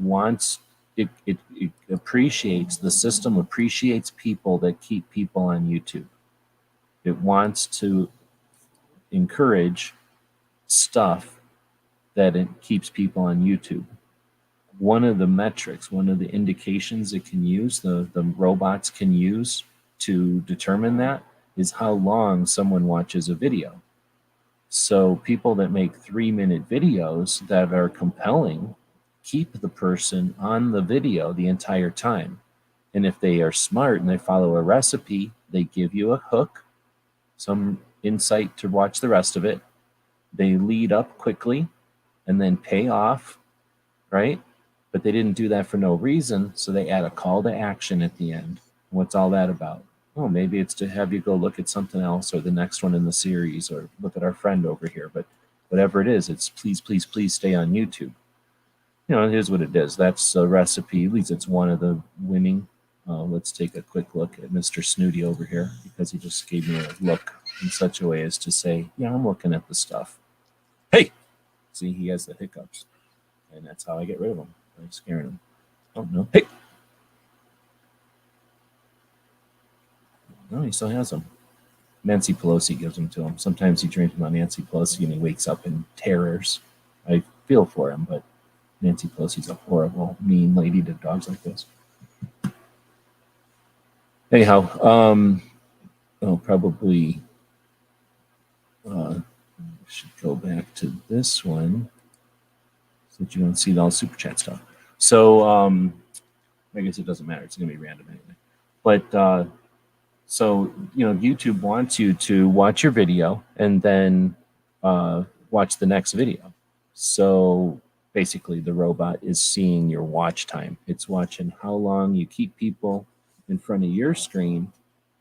appreciates, the system appreciates people that keep people on YouTube. It wants to encourage stuff that it keeps people on YouTube. One of the metrics, one of the indications it can use, the robots can use to determine that, is how long someone watches a video. So people that make 3-minute videos that are compelling keep the person on the video the entire time. And if they are smart and they follow a recipe, they give you a hook, some insight to watch the rest of it. They lead up quickly and then pay off, right? But they didn't do that for no reason, so they add a call to action at the end. What's all that about? Oh, maybe it's to have you go look at something else or the next one in the series, or look at our friend over here. But whatever it is, it's please, please, please stay on YouTube. Here's what it is. That's a recipe. At least it's one of the winning. Let's take a quick look at Mr. Snooty over here, because he just gave me a look in such a way as to say, yeah, I'm looking at the stuff. Hey! See, he has the hiccups. And that's how I get rid of him. I'm scaring him. Oh, no. Hey! No, he still has them. Nancy Pelosi gives them to him. Sometimes he dreams about Nancy Pelosi and he wakes up in terrors. I feel for him, but Nancy Pelosi's a horrible, mean lady to dogs like this. Anyhow, I'll probably should go back to this one so that you don't see all super chat stuff. So I guess it doesn't matter. It's going to be random anyway. But so, YouTube wants you to watch your video and then watch the next video. So basically, the robot is seeing your watch time. It's watching how long you keep people in front of your screen,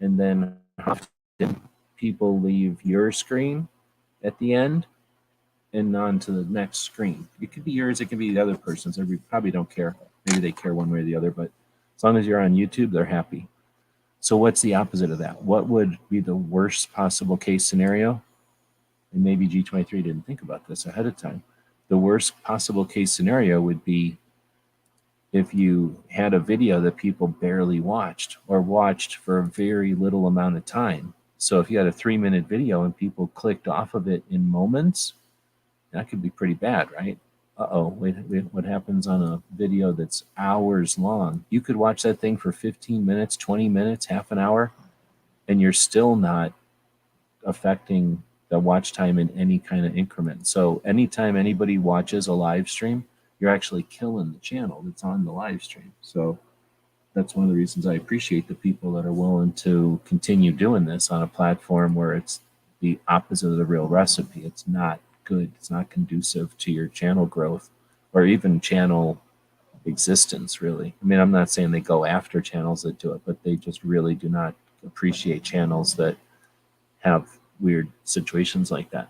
and then how often people leave your screen at the end and on to the next screen. It could be yours, it could be the other person's. They probably don't care. Maybe they care one way or the other, but as long as you're on YouTube, they're happy. So what's the opposite of that? What would be the worst possible case scenario? And maybe G23 didn't think about this ahead of time. The worst possible case scenario would be if you had a video that people barely watched or watched for a very little amount of time. So if you had a 3-minute video and people clicked off of it in moments, that could be pretty bad, right? Wait, what happens on a video that's hours long? You could watch that thing for 15 minutes, 20 minutes, half an hour, and you're still not affecting the watch time in any kind of increment. So anytime anybody watches a live stream, you're actually killing the channel that's on the live stream. So that's one of the reasons I appreciate the people that are willing to continue doing this on a platform where it's the opposite of the real recipe. It's not good. It's not conducive to your channel growth or even channel existence, really. I mean, I'm not saying they go after channels that do it, but they just really do not appreciate channels that have weird situations like that.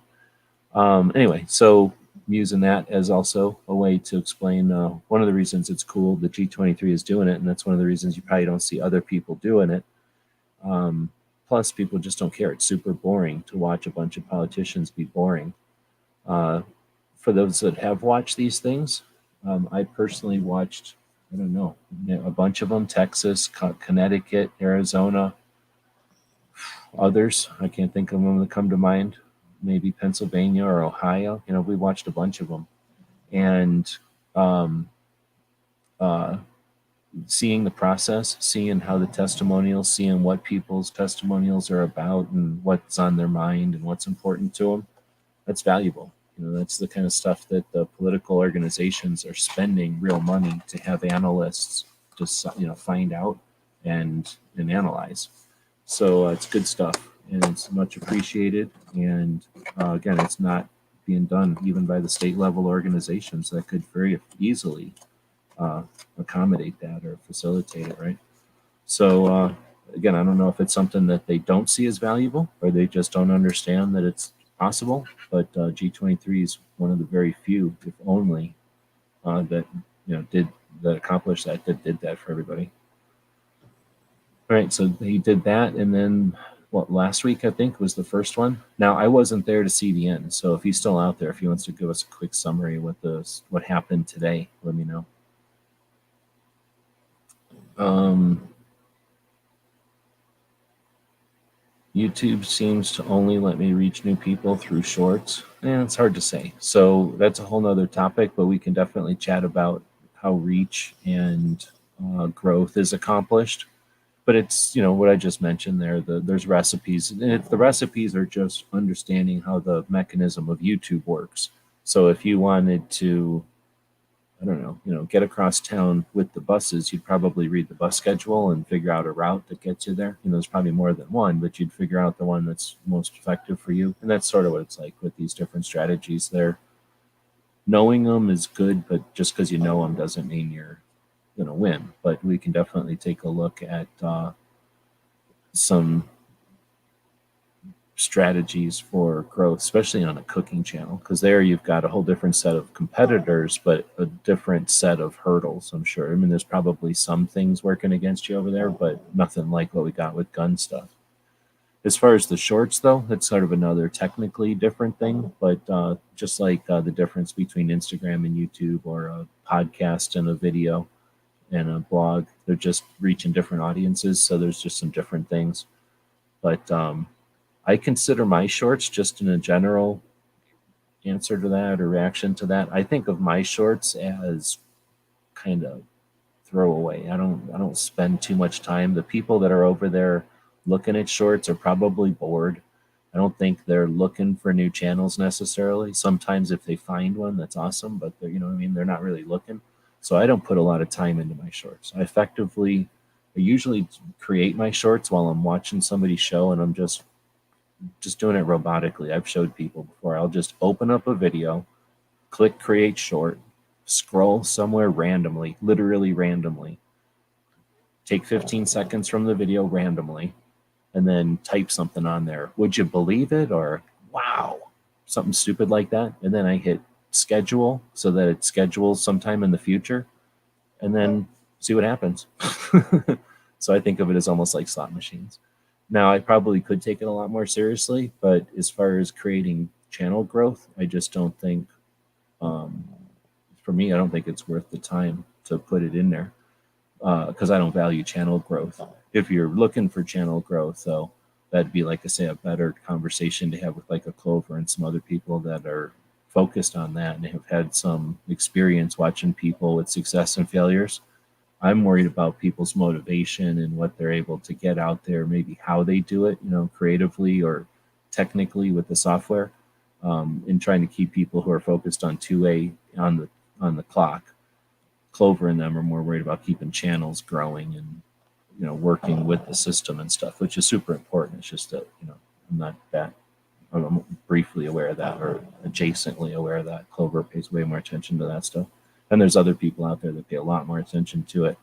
Anyway, so I'm using that as also a way to explain one of the reasons it's cool that G23 is doing it, and that's one of the reasons you probably don't see other people doing it. Plus, people just don't care. It's super boring to watch a bunch of politicians be boring. For those that have watched these things, I personally watched, I don't know, a bunch of them: Texas, Connecticut, Arizona, others. I can't think of them that come to mind. Maybe Pennsylvania or Ohio. We watched a bunch of them, and seeing the process, seeing how the testimonials, seeing what people's testimonials are about and what's on their mind and what's important to them, that's valuable. That's the kind of stuff that the political organizations are spending real money to have analysts just find out and analyze. So it's good stuff, and it's much appreciated. And again, it's not being done even by the state level organizations that could very easily accommodate that or facilitate it, right? So again, I don't know if it's something that they don't see as valuable or they just don't understand that it's possible, but G23 is one of the very few, if only, that accomplished that did that for everybody. All right, so he did that, and then last week I think was the first one. Now I wasn't there to see the end, so if he's still out there, if he wants to give us a quick summary of what happened today, let me know. YouTube seems to only let me reach new people through shorts. It's hard to say. So that's a whole nother topic, but we can definitely chat about how reach and growth is accomplished. But it's, what I just mentioned there, there's recipes. And the recipes are just understanding how the mechanism of YouTube works. So if you wanted to, I don't know, get across town with the buses, you'd probably read the bus schedule and figure out a route that gets you there. There's probably more than one, but you'd figure out the one that's most effective for you. And that's sort of what it's like with these different strategies there. Knowing them is good, but just because you know them doesn't mean you're going to win. But we can definitely take a look at some strategies for growth, especially on a cooking channel, because there you've got a whole different set of competitors, but a different set of hurdles, I'm sure. I mean, there's probably some things working against you over there, but nothing like what we got with gun stuff. As far as the shorts, though, that's sort of another technically different thing, but just like the difference between Instagram and YouTube, or a podcast and a video and a blog, they're just reaching different audiences, so there's just some different things. But I consider my shorts, just in a general answer to that or reaction to that. I think of my shorts as kind of throwaway. I don't spend too much time. The people that are over there looking at shorts are probably bored. I don't think they're looking for new channels necessarily. Sometimes if they find one, that's awesome, but they're, you know what I mean, they're not really looking. So I don't put a lot of time into my shorts. I usually create my shorts while I'm watching somebody's show, and I'm just doing it robotically. I've showed people before. I'll just open up a video, click create short, scroll somewhere randomly, literally randomly, take 15 seconds from the video randomly, and then type something on there. Would you believe it? Or wow, something stupid like that. And then I hit schedule so that it schedules sometime in the future, and then see what happens. So I think of it as almost like slot machines. Now, I probably could take it a lot more seriously, but as far as creating channel growth, I just don't think, for me, I don't think it's worth the time to put it in there because I don't value channel growth. If you're looking for channel growth, though, that'd be, like I say, a better conversation to have with like a Clover and some other people that are focused on that and have had some experience watching people with success and failures. I'm worried about people's motivation and what they're able to get out there, maybe how they do it, you know, creatively or technically with the software, and trying to keep people who are focused on 2A on the clock. Clover and them are more worried about keeping channels growing and, you know, working with the system and stuff, which is super important. It's just that, you know, I'm briefly aware of that or adjacently aware of that. Clover pays way more attention to that stuff. And there's other people out there that pay a lot more attention to it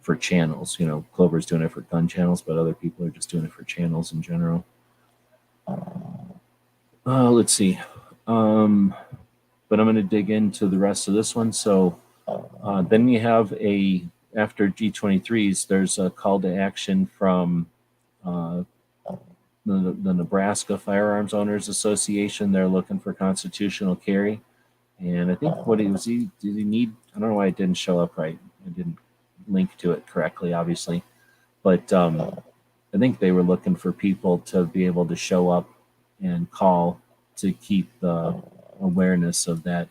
for channels. You know, Clover's doing it for gun channels, but other people are just doing it for channels in general. Let's see. But I'm going to dig into the rest of this one. So then you have after G23s, there's a call to action from the Nebraska Firearms Owners Association. They're looking for constitutional carry. And I think did he need, I don't know why it didn't show up right. I didn't link to it correctly, obviously. But I think they were looking for people to be able to show up and call to keep the awareness of that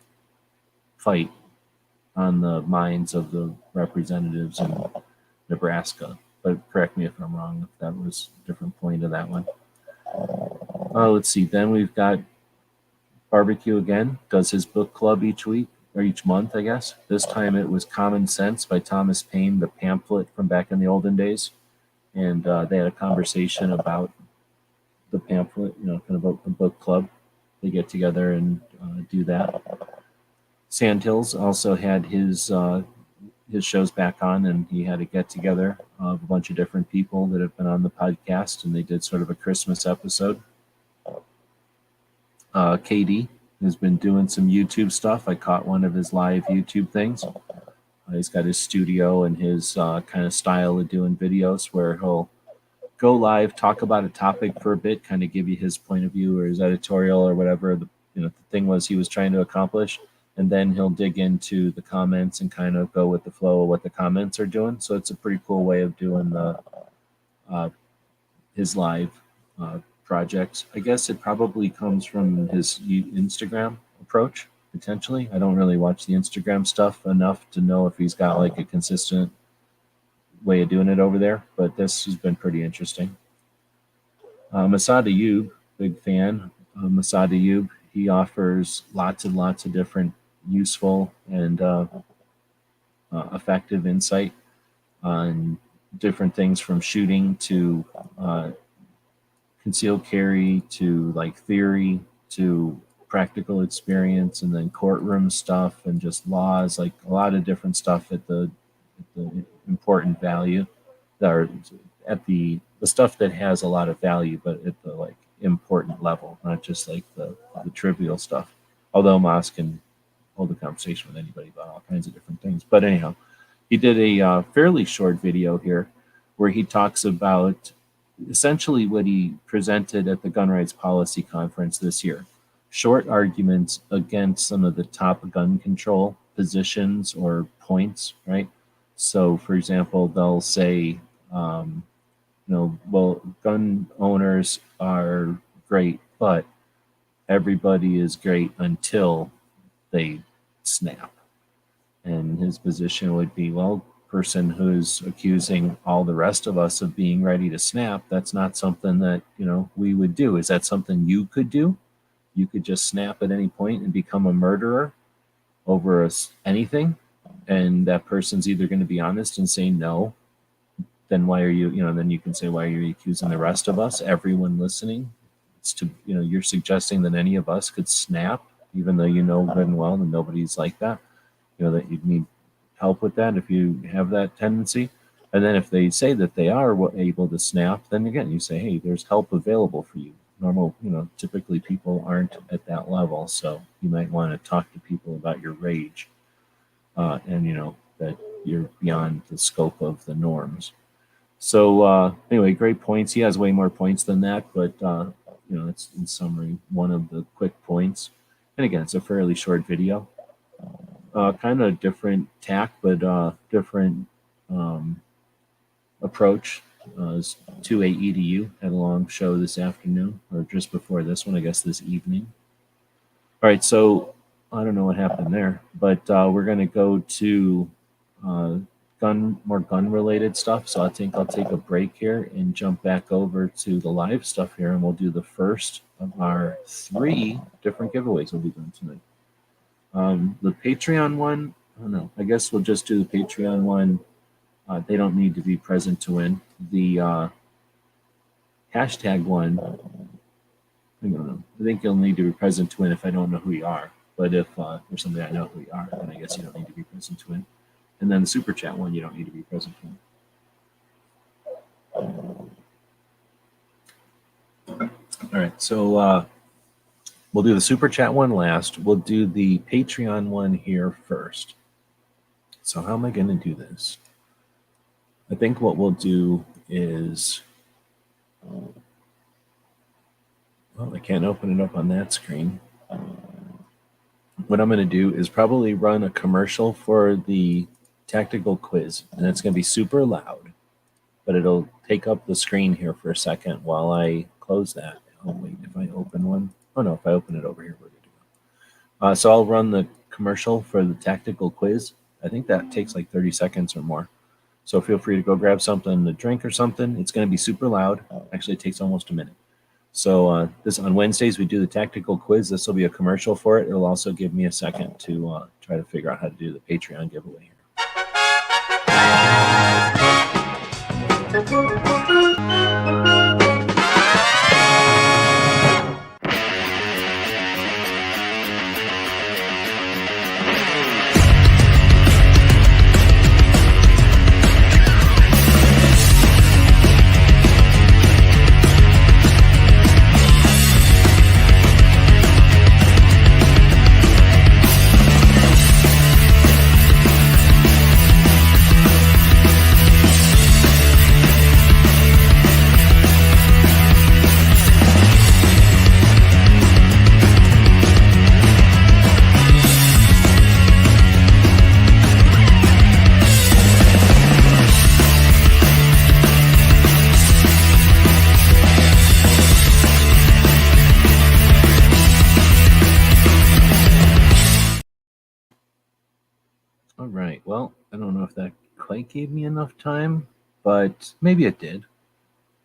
fight on the minds of the representatives in Nebraska. But correct me if I'm wrong, if that was a different point of that one. Let's see. Then we've got Barbecue again, does his book club each week, or each month, I guess. This time it was Common Sense by Thomas Paine, the pamphlet from back in the olden days. And they had a conversation about the pamphlet, you know, kind of about the book club. They get together and do that. Sandhills also had his shows back on, and he had a get together of a bunch of different people that have been on the podcast, and they did sort of a Christmas episode. KD has been doing some YouTube stuff. I caught one of his live YouTube things. He's got his studio and his kind of style of doing videos where he'll go live, talk about a topic for a bit, kind of give you his point of view or his editorial or whatever the thing was he was trying to accomplish, and then he'll dig into the comments and kind of go with the flow of what the comments are doing. So it's a pretty cool way of doing his live projects. I guess it probably comes from his Instagram approach, potentially. I don't really watch the Instagram stuff enough to know if he's got like a consistent way of doing it over there, but this has been pretty interesting. Masad Ayub, big fan. Masad Ayub, he offers lots and lots of different useful and effective insight on different things from shooting to concealed carry to like theory to practical experience, and then courtroom stuff and just laws, like a lot of different stuff at the important value, or at the stuff that has a lot of value, but at the like important level, not just like the trivial stuff. Although Moss can hold a conversation with anybody about all kinds of different things. But anyhow, he did a fairly short video here where he talks about essentially what he presented at the Gun Rights Policy Conference this year. Short arguments against some of the top gun control positions or points, right? So, for example, they'll say, well, gun owners are great, but everybody is great until they snap. And his position would be, well, person who's accusing all the rest of us of being ready to snap, that's not something that, we would do. Is that something you could do? You could just snap at any point and become a murderer over anything, and that person's either going to be honest and say no. Then why are you, then you can say, why are you accusing the rest of us, everyone listening? It's to, you're suggesting that any of us could snap, even though you know good and well that nobody's like that, that you'd need help with that if you have that tendency. And then if they say that they are able to snap, then again, you say, hey, there's help available for you. Normal, typically people aren't at that level. So you might want to talk to people about your rage and, that you're beyond the scope of the norms. So anyway, great points. He has way more points than that, but, it's in summary, one of the quick points. And again, it's a fairly short video. Kind of different tack, but different approach. 2A had a long show this afternoon, or just before this one, I guess this evening. All right, so I don't know what happened there, but we're going to go to more gun-related stuff. So I think I'll take a break here and jump back over to the live stuff here, and we'll do the first of our 3 different giveaways we'll be doing tonight. The Patreon one, I don't know. I guess we'll just do the Patreon one. They don't need to be present to win. The hashtag one, I don't know. I think you'll need to be present to win if I don't know who you are. But if there's somebody I know who you are, then I guess you don't need to be present to win. And then the Super Chat one, you don't need to be present to win. All right, so we'll do the Super Chat one last. We'll do the Patreon one here first. So how am I going to do this? I think what we'll do is, well, I can't open it up on that screen. What I'm going to do is probably run a commercial for the tactical quiz, and it's going to be super loud, but it'll take up the screen here for a second while I close that. Oh, wait, if I open one. Oh, no, if I open it over here, we're good to go. So I'll run the commercial for the tactical quiz. I think that takes like 30 seconds or more. So feel free to go grab something to drink or something. It's going to be super loud. Actually, it takes almost a minute. So this on Wednesdays, we do the tactical quiz. This will be a commercial for it. It'll also give me a second to try to figure out how to do the Patreon giveaway here. All right, well, I don't know if that quite gave me enough time, but maybe it did.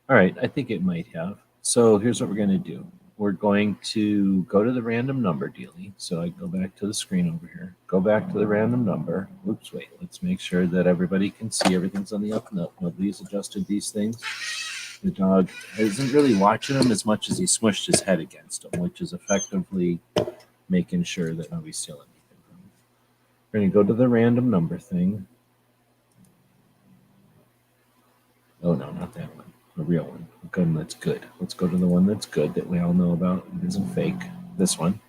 All right, I think it might have. So here's what we're going to do. We're going to go to the random number dealie. So I go back to the screen over here. Go back to the random number. Oops, wait. Let's make sure that everybody can see everything's on the up and up. Nobody's adjusted these things. The dog isn't really watching them as much as he smushed his head against them, which is effectively making sure that nobody's stealing anything from him. We're going to go to the random number thing. Oh, no, not that one. A real one. A one that's good. Let's go to the one that's good that we all know about. It isn't fake. This one.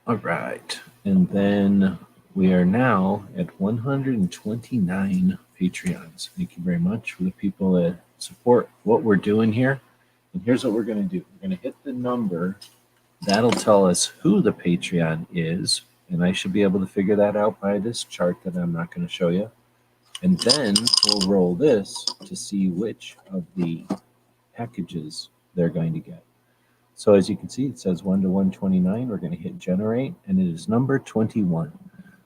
All right. And then we are now at 129 Patreons. Thank you very much for the people that support what we're doing here. And here's what we're going to do. We're going to hit the number. That'll tell us who the Patreon is. And I should be able to figure that out by this chart that I'm not going to show you. And then we'll roll this to see which of the packages they're going to get. So as you can see, it says 1 to 129. We're going to hit generate, and it is number 21.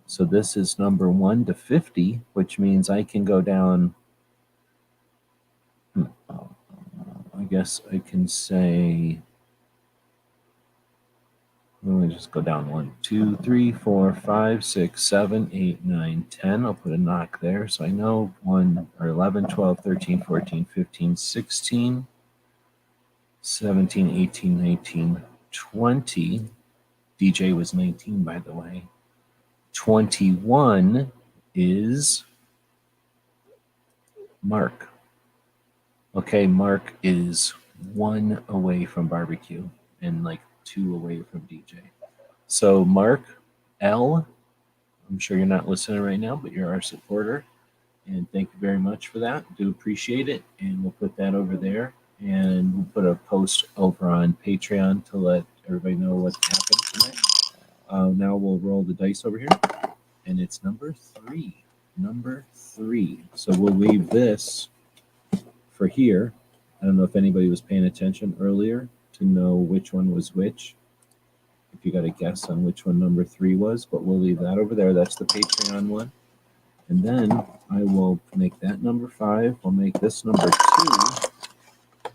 So this is number 1 to 50, which means I can go down. I guess I can say, let me just go down 1, 2, 3, 4, 5, 6, 7, 8, 9, 10. I'll put a knock there. So I know 1 or 11, 12, 13, 14, 15, 16, 17, 18, 19, 20. DJ was 19, by the way. 21 is Mark. Okay, Mark is 1 away from barbecue and like 2 away from DJ. So Mark L, I'm sure you're not listening right now, but you're our supporter. And thank you very much for that. Do appreciate it. And we'll put that over there. And we'll put a post over on Patreon to let everybody know what happened tonight. Now we'll roll the dice over here. And it's number 3. Number 3. So we'll leave this for here. I don't know if anybody was paying attention earlier to know which one was which. If you got a guess on which one number 3 was, but we'll leave that over there. That's the Patreon one. And then I will make that number 5. We'll make this number 2.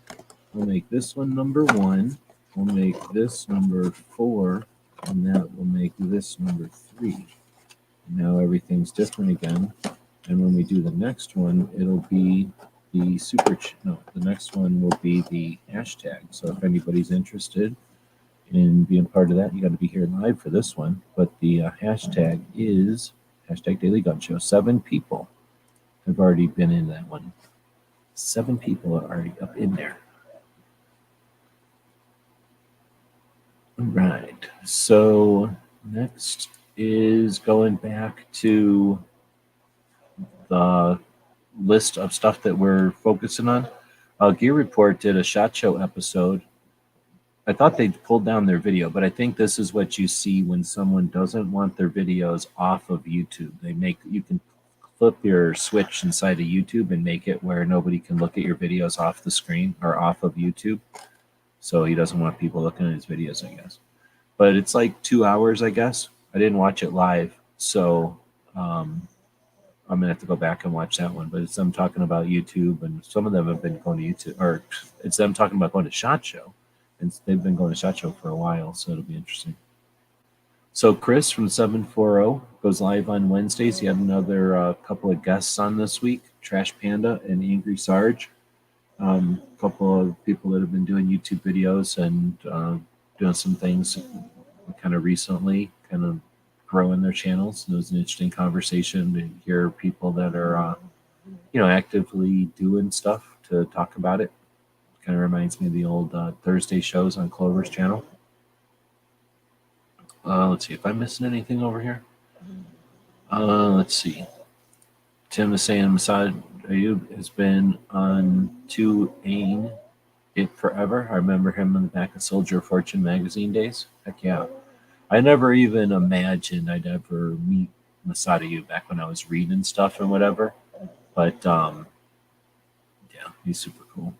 We'll make this one number 1. We'll make this number 4. And that will make this number 3. Now everything's different again. And when we do the next one, it'll be the the next one will be the hashtag. So if anybody's interested in being part of that, you got to be here live for this one. But the hashtag is hashtag Daily Gun Show. 7 people have already been in that one. 7 people are already up in there. All right. So next is going back to the list of stuff that we're focusing on. Gear Report did a SHOT Show episode. I thought they pulled down their video, but I think this is what you see when someone doesn't want their videos off of YouTube. You can flip your switch inside of YouTube and make it where nobody can look at your videos off the screen or off of YouTube. So he doesn't want people looking at his videos, I guess. But it's like 2 hours, I guess. I didn't watch it live, so I'm going to have to go back and watch that one. But it's them talking about YouTube, and some of them have been going to YouTube, or it's them talking about going to SHOT Show. And they've been going to SHOT Show for a while, so it'll be interesting. So Chris from 740 goes live on Wednesdays. He had another couple of guests on this week, Trash Panda and Angry Sarge. A couple of people that have been doing YouTube videos and doing some things kind of recently, kind of growing their channels. It was an interesting conversation to hear people that are, actively doing stuff to talk about it. Kind of reminds me of the old Thursday shows on Clover's channel. Let's see if I'm missing anything over here. Let's see. Tim is saying Masad Ayub has been on 2AIN It Forever. I remember him in the back of Soldier of Fortune magazine days. Heck yeah. I never even imagined I'd ever meet Masad Ayub back when I was reading stuff and whatever. But yeah, he's super cool.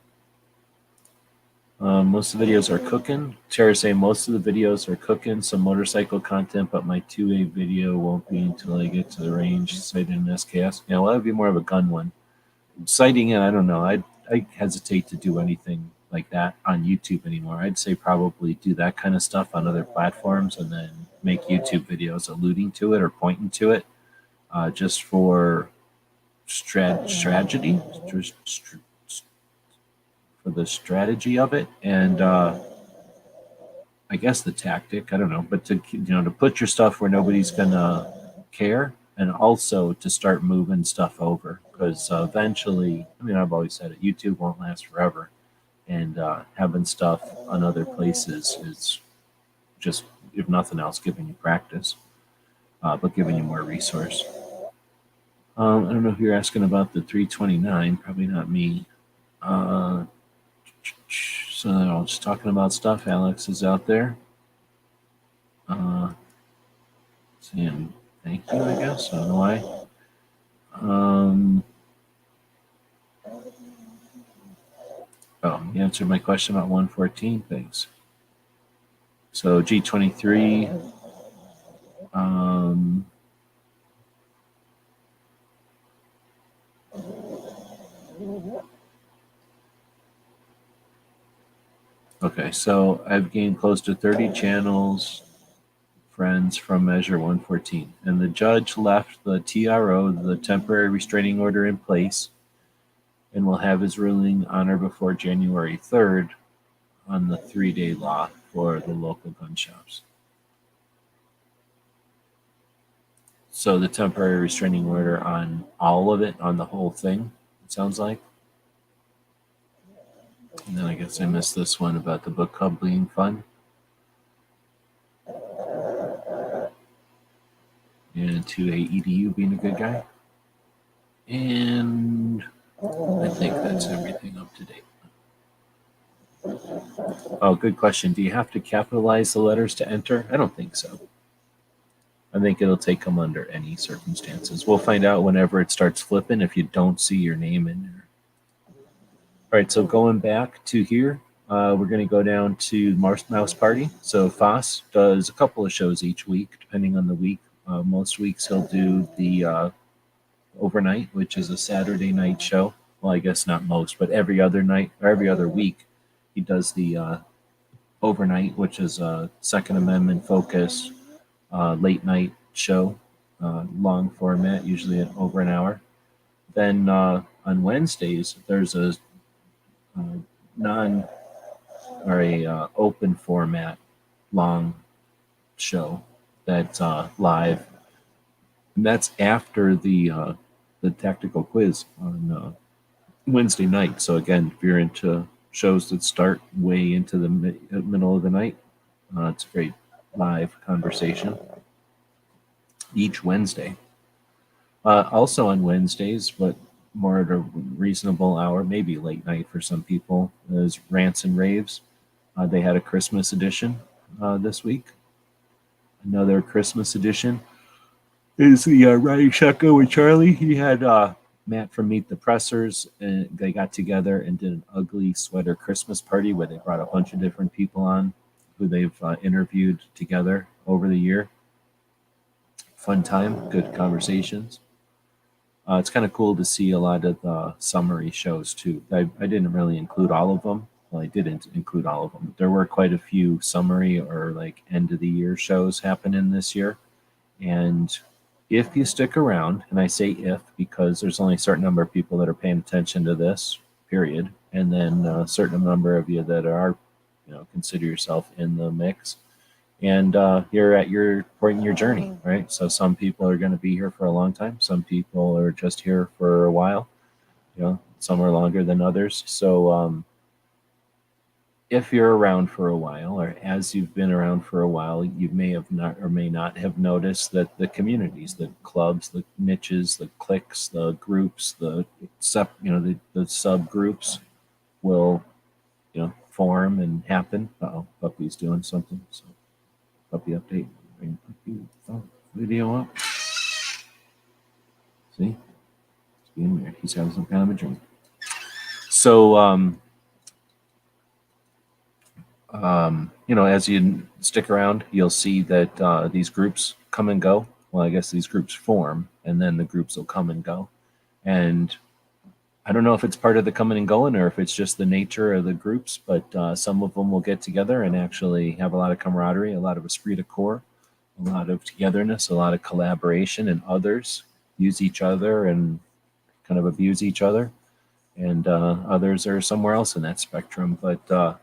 Most of the videos are cooking. Tara saying most of the videos are cooking, some motorcycle content, but my 2A video won't be until I get to the range, sighting an SKS. Yeah, well, that would be more of a gun one. Sighting it, I don't know. I hesitate to do anything like that on YouTube anymore. I'd say probably do that kind of stuff on other platforms and then make YouTube videos alluding to it or pointing to it just for strategy. For the strategy of it and I guess the tactic, I don't know, but to put your stuff where nobody's gonna care, and also to start moving stuff over, because eventually, I've always said it, YouTube won't last forever, and having stuff on other places is just, if nothing else, giving you practice, but giving you more resource. I don't know if you're asking about the 329, probably not me. So I'm just talking about stuff. Alex is out there. Saying thank you, I guess. I don't know why. you answered my question about 114. Thanks. So G23. Okay, so I've gained close to 30 channels friends from Measure 114, and the judge left the TRO, the temporary restraining order, in place, and will have his ruling on or before January 3rd on the 3-day law for the local gun shops. So the temporary restraining order on all of it, on the whole thing, it sounds like. And then I guess I missed this one about the book club being fun. And 2A EDU being a good guy. And I think that's everything up to date. Oh, good question. Do you have to capitalize the letters to enter? I don't think so. I think it'll take them under any circumstances. We'll find out whenever it starts flipping if you don't see your name in there. All right, so going back to here, we're going to go down to Mouse Party. So Foss does a couple of shows each week, depending on the week. Most weeks he'll do the overnight, which is a Saturday night show. Well, I guess not most, but every other night or every other week, he does the overnight, which is a Second Amendment focus, late night show, long format, usually over an hour. Then on Wednesdays, there's a open format long show that's live, and that's after the tactical quiz on Wednesday night. So again, if you're into shows that start way into the middle of the night, it's a great live conversation each Wednesday. Also on Wednesdays, but more at a reasonable hour, maybe late night for some people, is Rants and Raves. They had a Christmas edition this week. Another Christmas edition is the Riding Shotgun with Charlie. He had Matt from Meet the Pressers, and they got together and did an ugly sweater Christmas party where they brought a bunch of different people on who they've interviewed together over the year. Fun time, good conversations. It's kind of cool to see a lot of the summary shows too. I didn't really include all of them. Well, I didn't include all of them. There were quite a few summary or like end of the year shows happening this year. And if you stick around, and I say if because there's only a certain number of people that are paying attention to this, period. And then a certain number of you that are, consider yourself in the mix. And you're at your point in your journey, right? So some people are going to be here for a long time. Some people are just here for a while. Some are longer than others. So if you're around for a while, or as you've been around for a while, you may have not or may not have noticed that the communities, the clubs, the niches, the cliques, the groups, the subgroups will, form and happen. Puppy's doing something. So. Puppy update. Bring puppy video up. See? He's being weird. He's having some kind of a dream. So, as you stick around, you'll see that these groups come and go. Well, I guess these groups form, and then the groups will come and go. And I don't know if it's part of the coming and going or if it's just the nature of the groups, but some of them will get together and actually have a lot of camaraderie, a lot of esprit de corps, a lot of togetherness, a lot of collaboration, and others use each other and kind of abuse each other. And others are somewhere else in that spectrum. But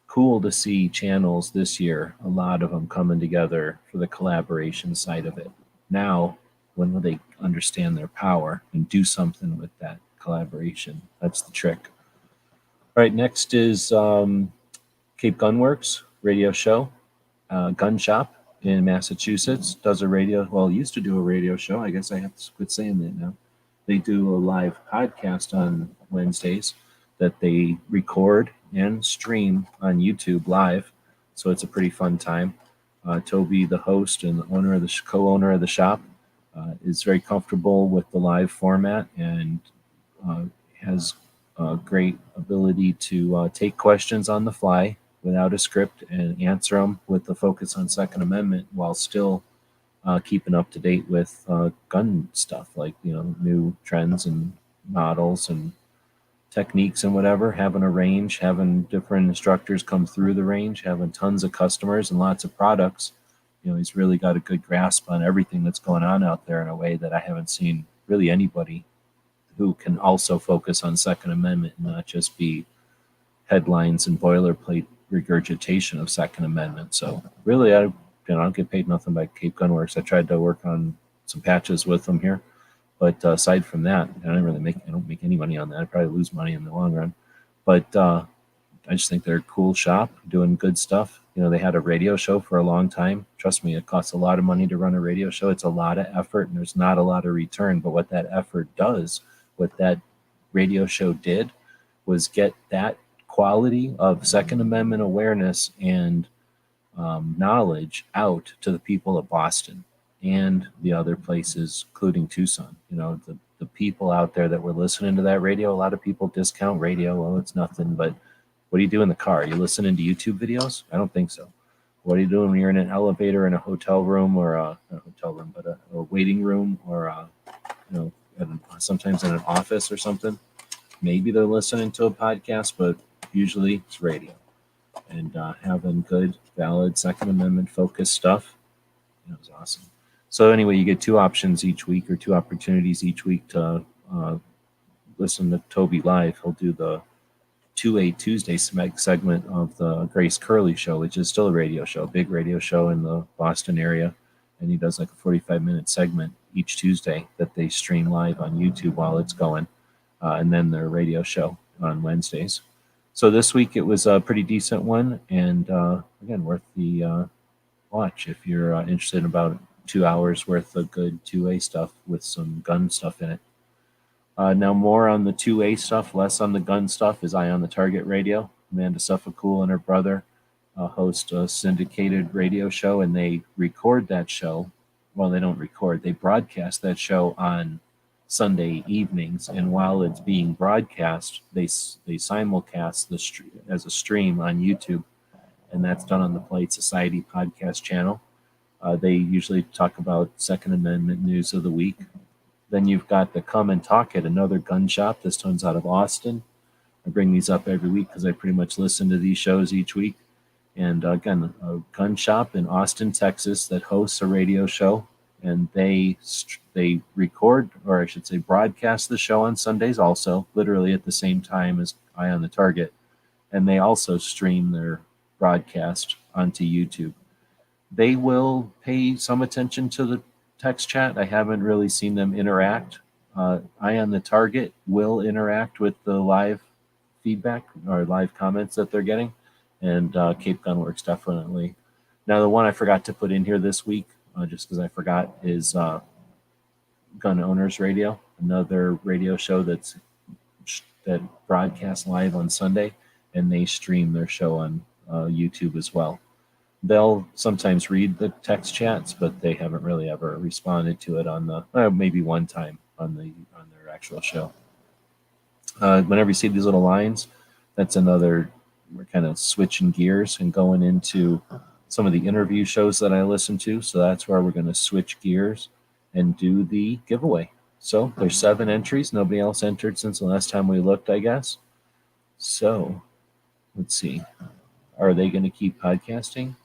cool to see channels this year, a lot of them coming together for the collaboration side of it. Now, when will they understand their power and do something with that collaboration? That's the trick. All right, next is Cape Gunworks radio show. Gun shop in Massachusetts does a radio, used to do a radio show. I guess I have to quit saying that now. They do a live podcast on Wednesdays that they record and stream on YouTube live. So it's a pretty fun time. Toby, the host and the owner of the co-owner of the shop, is very comfortable with the live format and has great ability to take questions on the fly without a script and answer them with the focus on Second Amendment while still keeping up to date with gun stuff, like new trends and models and techniques and whatever. Having a range, having different instructors come through the range, having tons of customers and lots of products. He's really got a good grasp on everything that's going on out there in a way that I haven't seen really anybody who can also focus on Second Amendment and not just be headlines and boilerplate regurgitation of Second Amendment. So really, I don't get paid nothing by Cape Gunworks. I tried to work on some patches with them here, but aside from that, I don't make any money on that. I probably lose money in the long run, but I just think they're a cool shop doing good stuff. They had a radio show for a long time. Trust me, it costs a lot of money to run a radio show. It's a lot of effort and there's not a lot of return. But what that effort does, what that radio show did, was get that quality of Second Amendment awareness and knowledge out to the people of Boston and the other places, including Tucson. The people out there that were listening to that radio, a lot of people discount radio. Well, it's nothing, but what do you do in the car? Are you listening to YouTube videos? I don't think so. What are you doing when you're in an elevator in a hotel room or not a hotel room, but a waiting room or sometimes in an office or something? Maybe they're listening to a podcast, but usually it's radio. And having good, valid Second Amendment focused stuff, is awesome. So anyway, you get two options each week or two opportunities each week to listen to Toby live. He'll do the 2A Tuesday segment of the Grace Curley show, which is still a radio show, a big radio show in the Boston area. And he does like a 45-minute segment each Tuesday that they stream live on YouTube while it's going. And then their radio show on Wednesdays. So this week it was a pretty decent one. And again, worth the watch if you're interested in about 2 hours worth of good 2A stuff with some gun stuff in it. Now more on the 2A stuff, less on the gun stuff is Eye on the Target Radio. Amanda Suffolcool and her brother host a syndicated radio show, and they record that show. Well, they don't record. They broadcast that show on Sunday evenings, and while it's being broadcast, they simulcast as a stream on YouTube, and that's done on the Polite Society podcast channel. They usually talk about Second Amendment news of the week. Then you've got the Come and Talk It, another gun shop. This one's out of Austin. I bring these up every week because I pretty much listen to these shows each week. And again, a gun shop in Austin, Texas that hosts a radio show. And they record, or I should say broadcast the show on Sundays also, literally at the same time as Eye on the Target. And they also stream their broadcast onto YouTube. They will pay some attention to the text chat. I haven't really seen them interact. Eye on the Target will interact with the live feedback or live comments that they're getting, and Cape Gunworks definitely. Now, the one I forgot to put in here this week, just because I forgot, is Gun Owners Radio, another radio show that broadcasts live on Sunday, and they stream their show on YouTube as well. They'll sometimes read the text chats, but they haven't really ever responded to it on the maybe one time on their actual show. Whenever you see these little lines, that's another. We're kind of switching gears and going into some of the interview shows that I listen to. So that's where we're going to switch gears and do the giveaway. So there's 7 entries. Nobody else entered since the last time we looked, I guess. So let's see. Are they going to keep podcasting?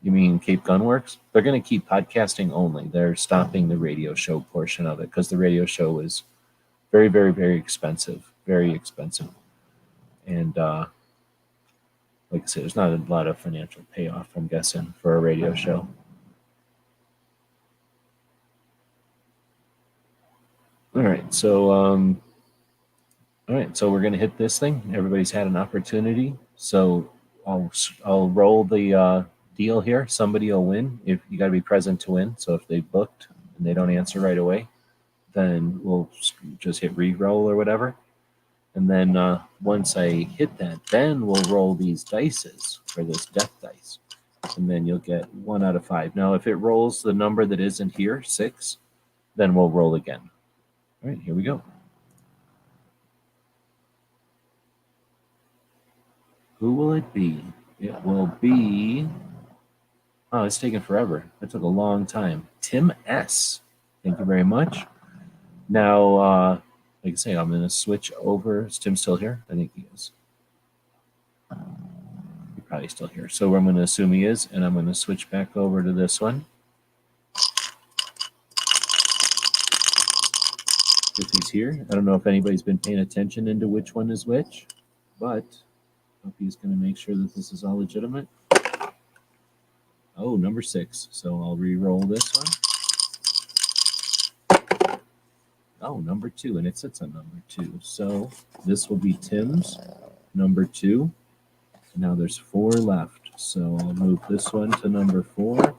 You mean Cape Gunworks? They're going to keep podcasting only. They're stopping the radio show portion of it because the radio show is very, very, very expensive. Very expensive. And like I said, there's not a lot of financial payoff, I'm guessing, for a radio show. All right, so we're going to hit this thing. Everybody's had an opportunity. So I'll roll the deal here. Somebody will win. If you got to be present to win. So if they booked and they don't answer right away, then we'll just hit re-roll or whatever. And then once I hit that, then we'll roll these dices for this death dice. And then you'll get 1 out of 5. Now, if it rolls the number that isn't here, 6, then we'll roll again. All right, here we go. Who will it be? It will be... Oh, it's taken forever. It took a long time. Tim S. Thank you very much. Now, like I say, I'm going to switch over. Is Tim still here? I think he is. He's probably still here. So I'm going to assume he is, and I'm going to switch back over to this one. If he's here. I don't know if anybody's been paying attention into which one is which, but I hope he's going to make sure that this is all legitimate. Oh, number 6. So I'll re-roll this one. Oh, number 2, and it sits on number 2. So this will be Tim's number 2. Now there's 4 left. So I'll move this one to number 4.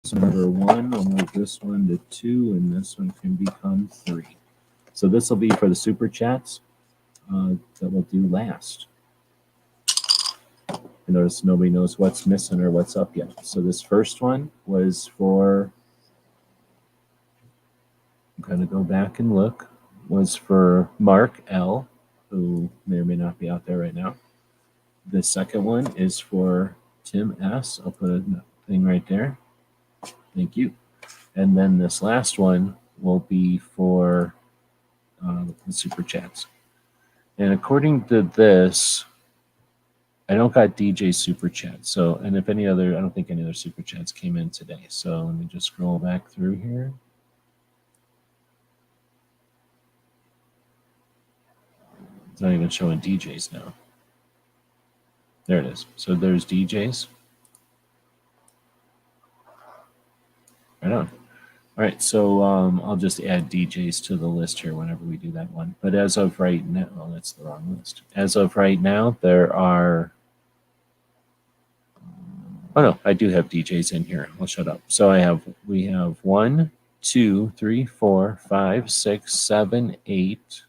This number 1, I'll move this one to 2, and this one can become 3. So this will be for the super chats that we'll do last. I notice nobody knows what's missing or what's up yet. So this first one was for, I'm going to go back and look, was for Mark L., who may or may not be out there right now. The second one is for Tim S. I'll put a thing right there. Thank you. And then this last one will be for the super chats. And according to this, I don't got DJ super chat. So, and if any other, I don't think any other super chats came in today. So let me just scroll back through here. It's not even showing DJs now. There it is. So there's DJs. Right on. All right, so I'll just add DJs to the list here whenever we do that one. But as of right now, well, that's the wrong list. As of right now, there are... Oh no, I do have DJs in here. I'll shut up. So we have 1, 2, 3, 4, 5, 6, 7, 8,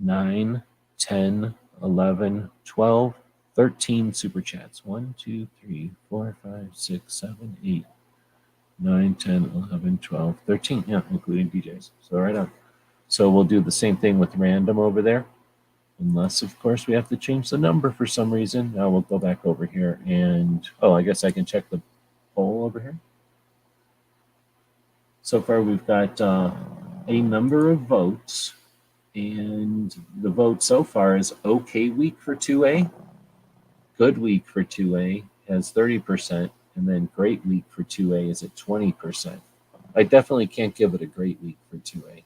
9, 10, 11, 12, 13 super chats. 1, 2, 3, 4, 5, 6, 7, 8, 9, 10, 11, 12, 13. Yeah, including DJs. So right on. So we'll do the same thing with random over there. Unless, of course, we have to change the number for some reason. Now we'll go back over here and, oh, I guess I can check the poll over here. So far, we've got a number of votes. And the vote so far is okay week for 2A, good week for 2A has 30%, and then great week for 2A is at 20%. I definitely can't give it a great week for 2A.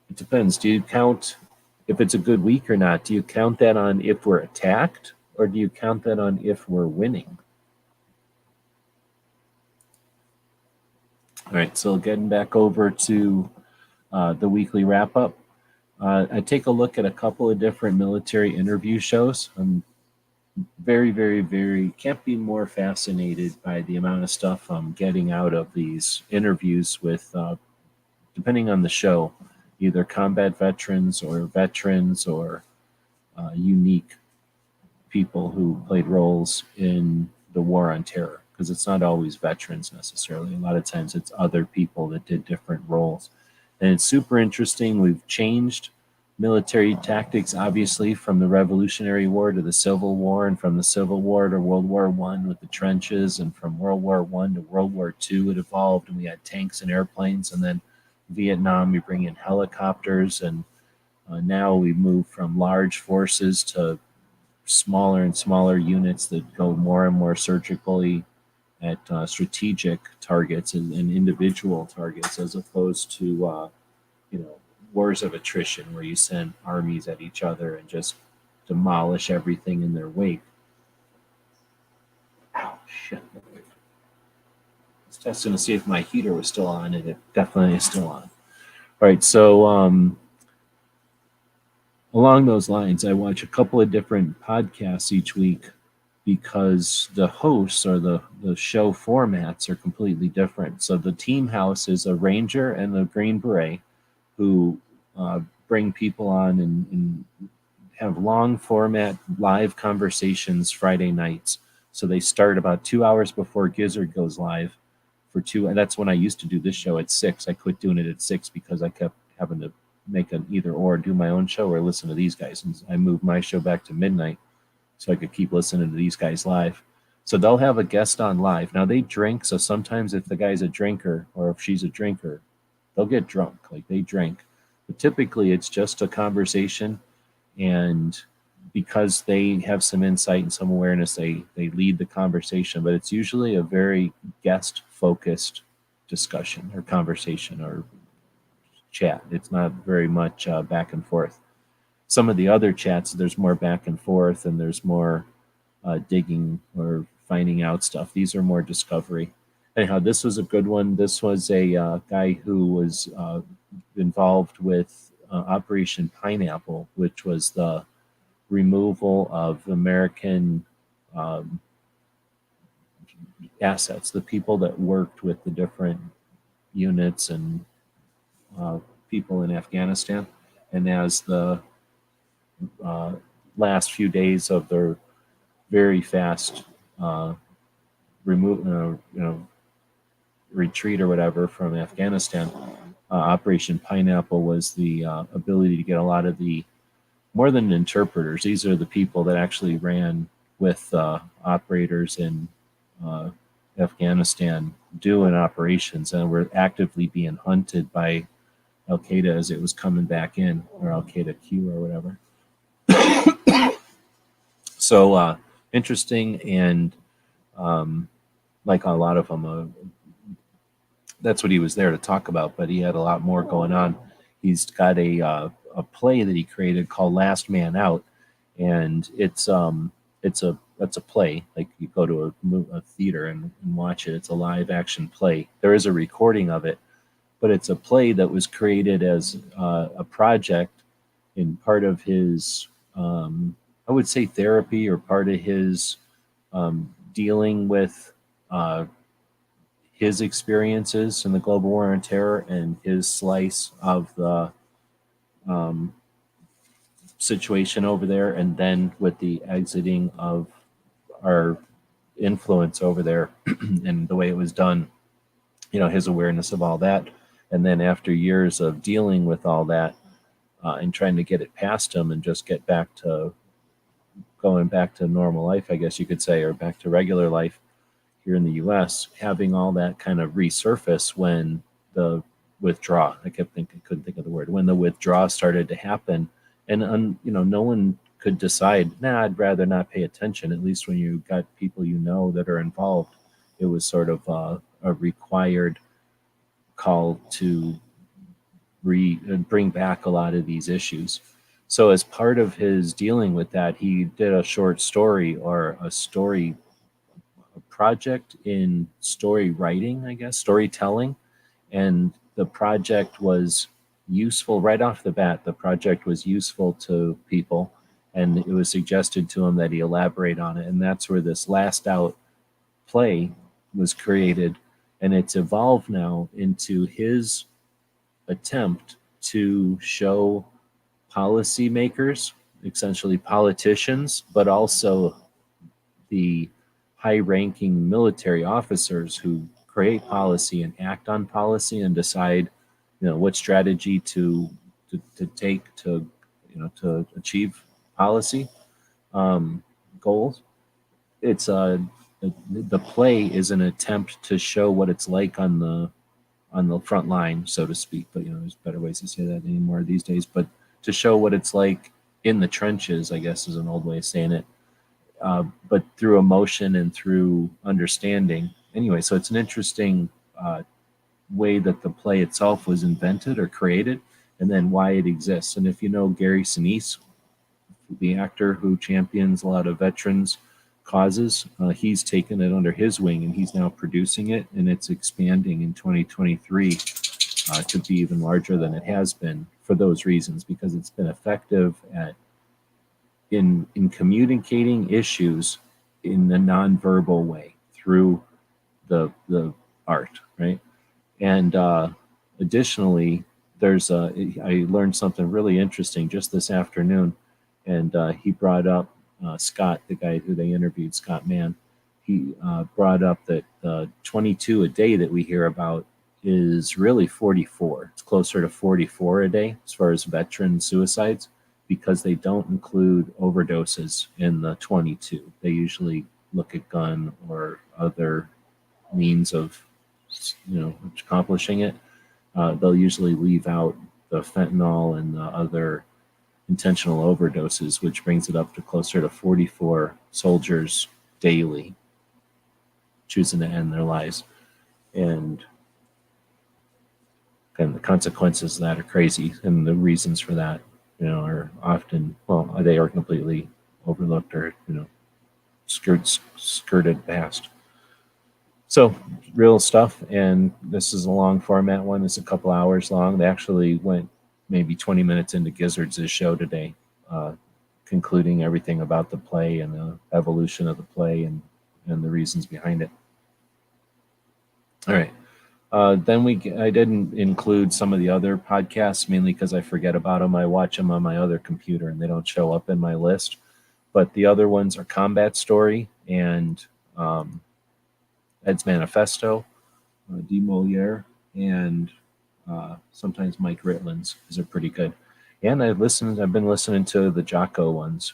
It depends. Do you count if it's a good week or not? Do you count that on if we're attacked, or do you count that on if we're winning? All right, so getting back over to the weekly wrap-up. I take a look at a couple of different military interview shows. I'm very, can't be more fascinated by the amount of stuff I'm getting out of these interviews with, depending on the show, either combat veterans or unique people who played roles in the war on terror, because it's not always veterans necessarily. A lot of times it's other people that did different roles. And it's super interesting. We've changed military tactics, obviously, from the Revolutionary War to the Civil War, and from the Civil War to World War I with the trenches, and from World War I to World War II it evolved, and we had tanks and airplanes, and then Vietnam we bring in helicopters, and now we move from large forces to smaller and smaller units that go more and more surgically at strategic targets and individual targets, as opposed to wars of attrition where you send armies at each other and just demolish everything in their wake. Oh shit! I was testing to see if my heater was still on, and it definitely is still on. All right, so along those lines, I watch a couple of different podcasts each week, because the hosts or the show formats are completely different. So the Team House is a Ranger and a Green Beret who bring people on and have long format live conversations Friday nights. So they start about 2 hours before Gizzard goes live for 2. And that's when I used to do this show at 6. I quit doing it at 6 because I kept having to make an either or, do my own show or listen to these guys. And I moved my show back to midnight so I could keep listening to these guys live. So they'll have a guest on live. Now they drink, so sometimes if the guy's a drinker or if she's a drinker, they'll get drunk, like they drink. But typically it's just a conversation, and because they have some insight and some awareness, they lead the conversation, but it's usually a very guest-focused discussion or conversation or chat. It's not very much back and forth. Some of the other chats, there's more back and forth and there's more digging or finding out stuff. These are more discovery. Anyhow, this was a good one. This was a guy who was involved with Operation Pineapple, which was the removal of American assets, the people that worked with the different units and people in Afghanistan. And as the last few days of their very fast retreat or whatever from Afghanistan, Operation Pineapple was the ability to get a lot of the, more than interpreters, these are the people that actually ran with operators in Afghanistan doing operations and were actively being hunted by Al Qaeda as it was coming back in, or Al Qaeda Q or whatever. So interesting, and like a lot of them, that's what he was there to talk about, but he had a lot more going on. He's got a play that he created called Last Man Out, and it's a play, like you go to a theater and watch it. It's a live action play. There is a recording of it, but it's a play that was created as a project in part of his I would say therapy, or part of his dealing with his experiences in the global war on terror and his slice of the situation over there, and then with the exiting of our influence over there and the way it was done, his awareness of all that. And then after years of dealing with all that and trying to get it past him and just get back to going back to normal life, I guess you could say, or back to regular life here in the US, having all that kind of resurface when the withdraw, I kept thinking, couldn't think of the word, when the withdraw started to happen. And, no one could decide, I'd rather not pay attention. At least when you got people that are involved, it was sort of a required call to bring back a lot of these issues. So as part of his dealing with that, he did a short story, or a project in story writing, I guess, storytelling. And the project was useful right off the bat. The project was useful to people, and it was suggested to him that he elaborate on it. And that's where this Last Out play was created. And it's evolved now into his attempt to show policymakers, essentially politicians, but also the high-ranking military officers who create policy and act on policy and decide, what strategy to take to achieve policy goals. It's the play is an attempt to show what it's like on the front line, so to speak. But there's better ways to say that anymore these days. But to show what it's like in the trenches, I guess, is an old way of saying it. But through emotion and through understanding. Anyway, so it's an interesting way that the play itself was invented or created, and then why it exists. And if you know Gary Sinise, the actor who champions a lot of veterans' causes, he's taken it under his wing, and he's now producing it, and it's expanding in 2023 to be even larger than it has been for those reasons, because it's been effective at in communicating issues in a nonverbal way through the art, right? And additionally, I learned something really interesting just this afternoon, and he brought up Scott, the guy who they interviewed, Scott Mann. He brought up that 22 a day that we hear about is really 44. It's closer to 44 a day as far as veteran suicides, because they don't include overdoses in the 22. They usually look at gun or other means of, accomplishing it. They'll usually leave out the fentanyl and the other intentional overdoses, which brings it up to closer to 44 soldiers daily choosing to end their lives. And the consequences of that are crazy, and the reasons for that, are often, they are completely overlooked or, skirted past. So real stuff, and this is a long format one. It's a couple hours long. They actually went maybe 20 minutes into Gizzards' show today, concluding everything about the play and the evolution of the play and the reasons behind it. All right. Then I didn't include some of the other podcasts, mainly because I forget about them. I watch them on my other computer and they don't show up in my list. But the other ones are Combat Story and Ed's Manifesto, D. Moliere, and sometimes Mike Ritland's. These are pretty good. And I've been listening to the Jocko ones.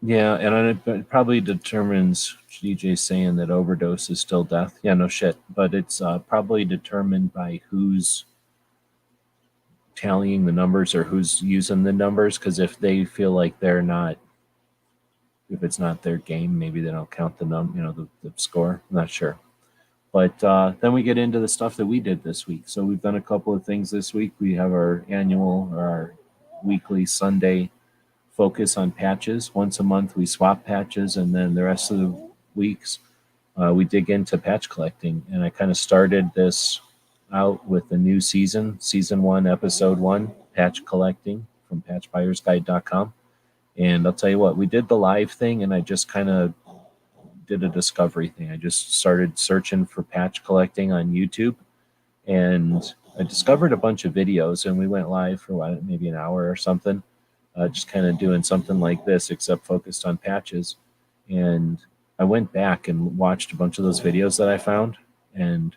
Yeah, and it probably determines, DJ saying that overdose is still death. Yeah, no shit. But it's probably determined by who's tallying the numbers or who's using the numbers, because if they feel like if it's not their game, maybe they don't count the score. I'm not sure. But then we get into the stuff that we did this week. So we've done a couple of things this week. We have our weekly Sunday focus on patches. Once a month we swap patches, and then the rest of the weeks we dig into patch collecting. And I kind of started this out with the new season 1, episode 1, patch collecting from patchbuyersguide.com. And I'll tell you what, we did the live thing, and I just kind of did a discovery thing. I just started searching for patch collecting on YouTube, and I discovered a bunch of videos, and we went live for maybe an hour or something, just kind of doing something like this, except focused on patches. And I went back and watched a bunch of those videos that I found, and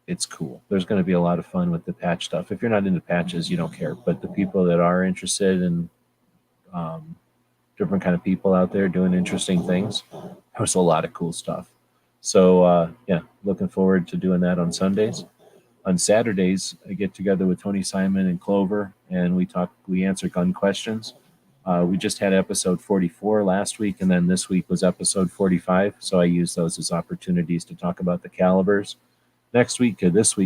it's cool. There's going to be a lot of fun with the patch stuff. If you're not into patches, you don't care. But the people that are interested in different kind of people out there doing interesting things, there's a lot of cool stuff. So, looking forward to doing that on Sundays. On Saturdays, I get together with Tony Simon and Clover, and we answer gun questions. We just had episode 44 last week, and then this week was episode 45. So I use those as opportunities to talk about the calibers. This week,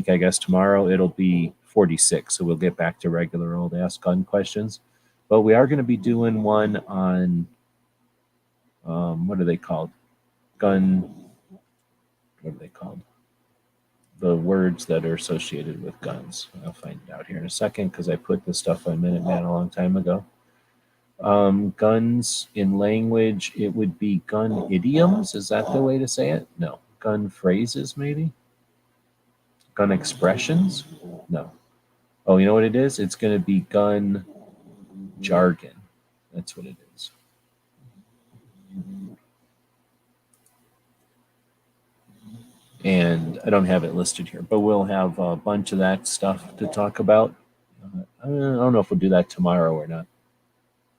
I guess tomorrow, it'll be 46. So we'll get back to regular old Ask Gun questions. But we are going to be doing one on, what are they called? What are they called? The words that are associated with guns. I'll find it out here in a second, because I put this stuff on Minuteman a long time ago. Guns in language, it would be gun idioms. Is that the way to say it? No. Gun phrases, maybe? Gun expressions? No. Oh, you know what it is? It's going to be gun jargon. That's what it is. And I don't have it listed here, but we'll have a bunch of that stuff to talk about. I don't know if we'll do that tomorrow or not.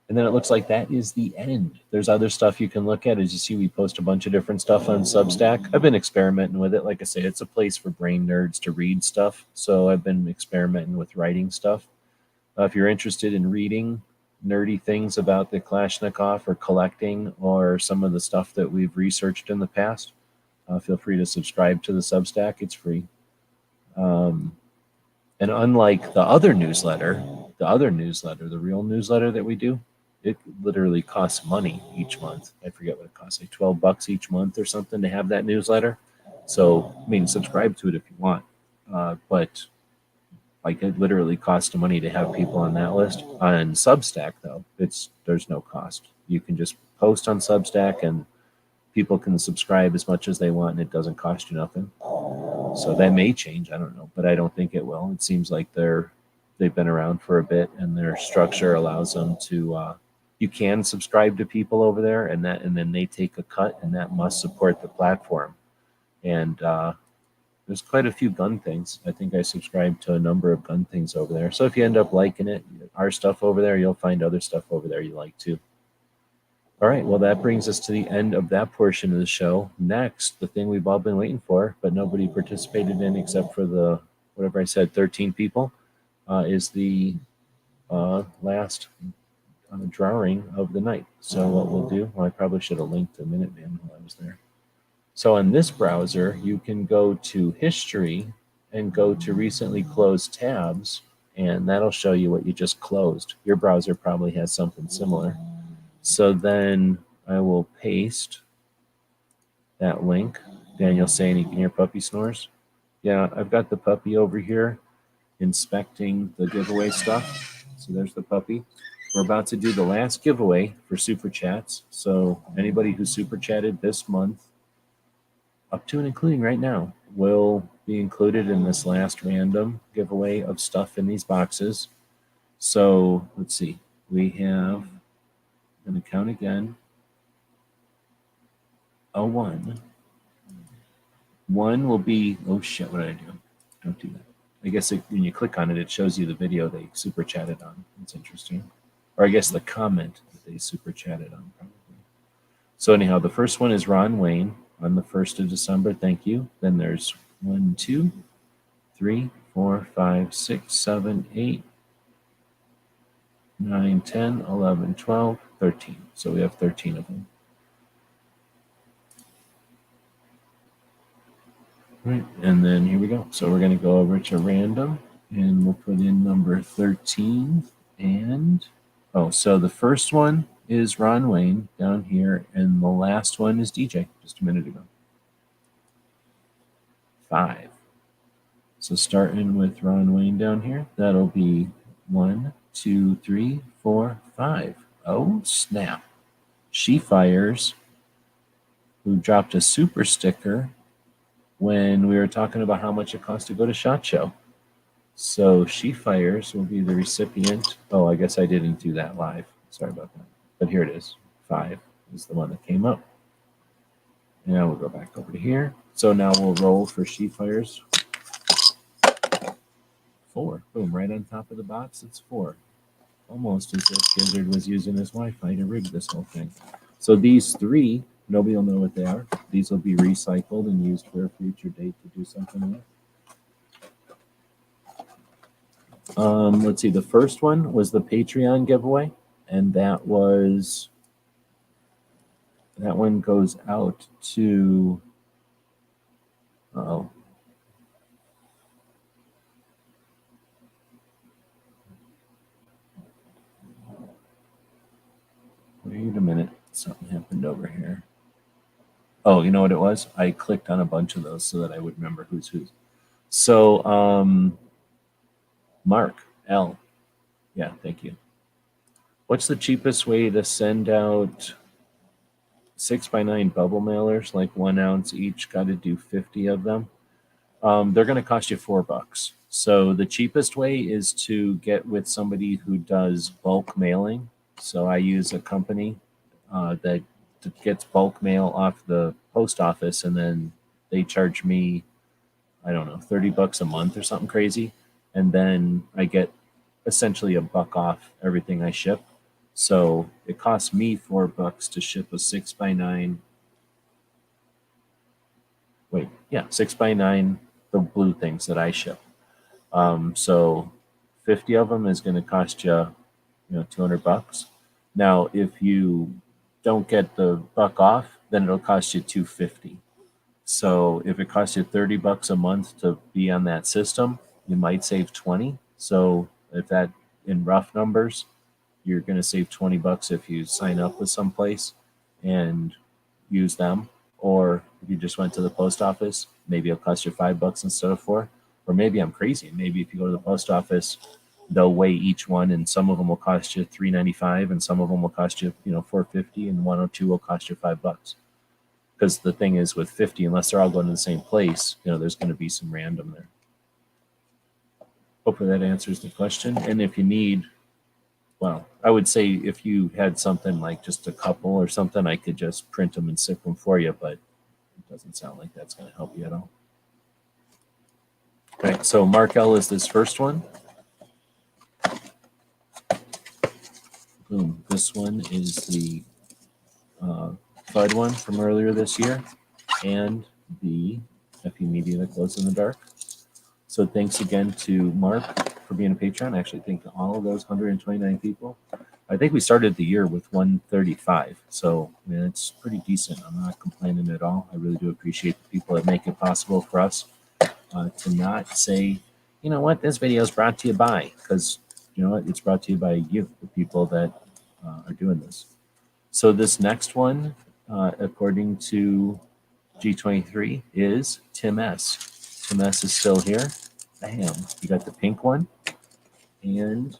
And then it looks like that is the end. There's other stuff you can look at. As you see, we post a bunch of different stuff on Substack. I've been experimenting with it. Like I say, it's a place for brain nerds to read stuff. So I've been experimenting with writing stuff. If you're interested in reading nerdy things about the Kalashnikov or collecting or some of the stuff that we've researched in the past, feel free to subscribe to the Substack. It's free. And unlike the other newsletter, the real newsletter that we do, it literally costs money each month. I forget what it costs, like $12 each month or something to have that newsletter. So, subscribe to it if you want. But it literally costs money to have people on that list. On Substack, though, there's no cost. You can just post on Substack, and people can subscribe as much as they want, and it doesn't cost you nothing. So that may change. I don't know, but I don't think it will. It seems like they're they've been around for a bit, and their structure allows them to. You can subscribe to people over there, and then they take a cut, and that must support the platform. And there's quite a few gun things. I think I subscribe to a number of gun things over there. So if you end up liking it, our stuff over there, you'll find other stuff over there you like too. All right, well, that brings us to the end of that portion of the show. Next, the thing we've all been waiting for, but nobody participated in except for the, whatever I said, 13 people, is the last drawing of the night. So what we'll do, well, I probably should have linked the Minuteman while I was there. So in this browser, you can go to history and go to recently closed tabs, and that'll show you what you just closed. Your browser probably has something similar. So then I will paste that link. Daniel's saying he can hear puppy snores. Yeah, I've got the puppy over here inspecting the giveaway stuff. So there's the puppy. We're about to do the last giveaway for Super Chats. So anybody who Super Chatted this month, up to and including right now, will be included in this last random giveaway of stuff in these boxes. So let's see. We have, I'm going to count again, a 1. 1 will be, oh shit, what did I do? Don't do that. I guess when you click on it, it shows you the video they Super Chatted on. That's interesting. Or I guess the comment that they Super Chatted on, probably. So anyhow, the first one is Ron Wayne on the 1st of December. Thank you. Then there's 1, 2, 3, 4, 5, 6, 7, 8, 9, 10, 11, 12, 13. So we have 13 of them. Right, and then here we go. So we're going to go over to random, and we'll put in number 13. And, oh, so the first one is Ron Wayne down here, and the last one is DJ, just a minute ago. 5. So starting with Ron Wayne down here, that'll be 1, 2, 3, 4, 5. Oh, snap. She Fires, who dropped a super sticker when we were talking about how much it costs to go to SHOT Show. So She Fires will be the recipient. Oh, I guess I didn't do that live. Sorry about that. But here it is. 5 is the one that came up. Now we'll go back over to here. So now we'll roll for She Fires. 4. Boom, right on top of the box, it's 4. Almost as if Gizzard was using his Wi-Fi to rig this whole thing. So these 3, nobody will know what they are. These will be recycled and used for a future date to do something with. Let's see, the first one was the Patreon giveaway, and that one goes out to, uh-oh. Wait a minute, something happened over here. Oh, you know what it was? I clicked on a bunch of those so that I would remember who's whose. So, Mark L. Yeah, thank you. What's the cheapest way to send out 6x9 bubble mailers, like 1 ounce each? Got to do 50 of them. They're going to cost you $4. So the cheapest way is to get with somebody who does bulk mailing. So I use a company that gets bulk mail off the post office, and then they charge me, I don't know, $30 a month or something crazy. And then I get essentially $1 off everything I ship. So it costs me $4 to ship a 6x9. Wait, yeah, 6x9, the blue things that I ship. So 50 of them is going to cost you, $200. Now, if you don't get the $1 off, then it'll cost you $250. So if it costs you $30 a month to be on that system, you might save 20. So if that, in rough numbers, you're going to save $20 if you sign up with someplace and use them. Or if you just went to the post office, maybe it'll cost you $5 instead of 4. Or maybe I'm crazy. Maybe if you go to the post office, they'll weigh each one, and some of them will cost you $3.95, and some of them will cost you, $4.50, and 1 or 2 will cost you $5. Because the thing is, with 50, unless they're all going to the same place, there's going to be some random there. hopefully that answers the question. And if you need, well, I would say if you had something like just a couple or something, I could just print them and zip them for you, but it doesn't sound like that's going to help you at all. All right, so Mark L is this first one. Boom. This one is the FUD one from earlier this year, and the FE Media that glows in the dark. So thanks again to Mark for being a patron. I actually thank all of those 129 people. I think we started the year with 135, so I mean, it's pretty decent. I'm not complaining at all. I really do appreciate the people that make it possible for us to not say, you know what, this video is brought to you by, because you know what, it's brought to you by you, the people that are doing this. So this next one, according to G23, is Tim S. Tim S is still here. Bam. You got the pink one, and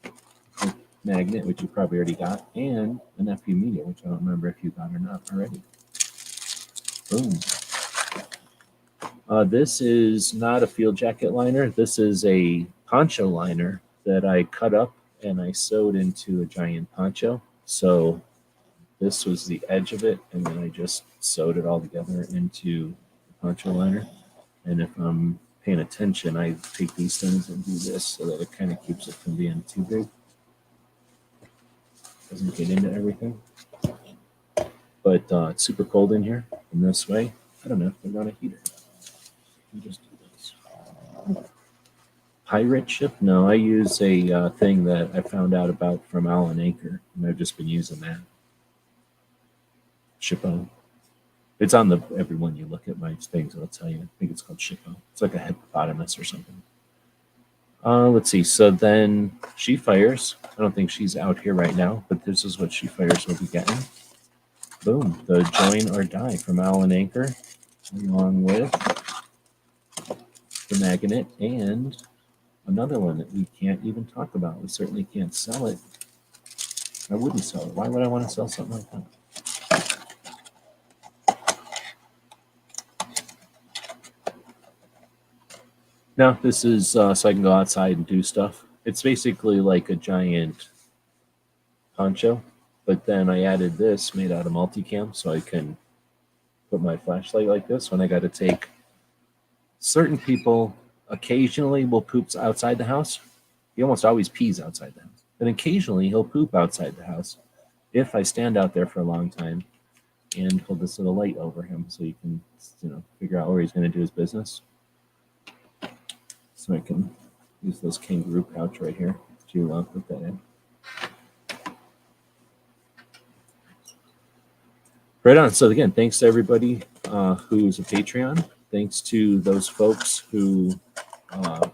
a magnet, which you probably already got, and an FE Media, which I don't remember if you got or not already. Boom. This is not a field jacket liner. This is a poncho liner that I cut up and I sewed into a giant poncho. So this was the edge of it, and then I just sewed it all together into the poncho liner. And if I'm paying attention, I take these things and do this so that it kind of keeps it from being too big. Doesn't get into everything. But it's super cold in here. And this way, I don't know if they're going to heat it. Let me just do this. Pirate ship? No, I use a thing that I found out about from Alan Anchor, and I've just been using that. Shippo. It's on the every one you look at my things, it'll tell you. I think it's called Shippo. It's like a hippopotamus or something. Let's see. So then She Fires. I don't think she's out here right now, but this is what She Fires will be getting. Boom. The Join or Die from Alan Anchor, along with the magnet and another one that we can't even talk about. We certainly can't sell it. I wouldn't sell it. Why would I want to sell something like that? No, this is so I can go outside and do stuff. It's basically like a giant poncho, but then I added this made out of multicam so I can put my flashlight like this when I got to take. Certain people occasionally will poop outside the house. He almost always pees outside the house. And occasionally he'll poop outside the house if I stand out there for a long time and hold this little light over him so you can, figure out where he's going to do his business. So I can use this kangaroo pouch right here to put that in. Right on. So again, thanks to everybody who's a Patreon. Thanks to those folks who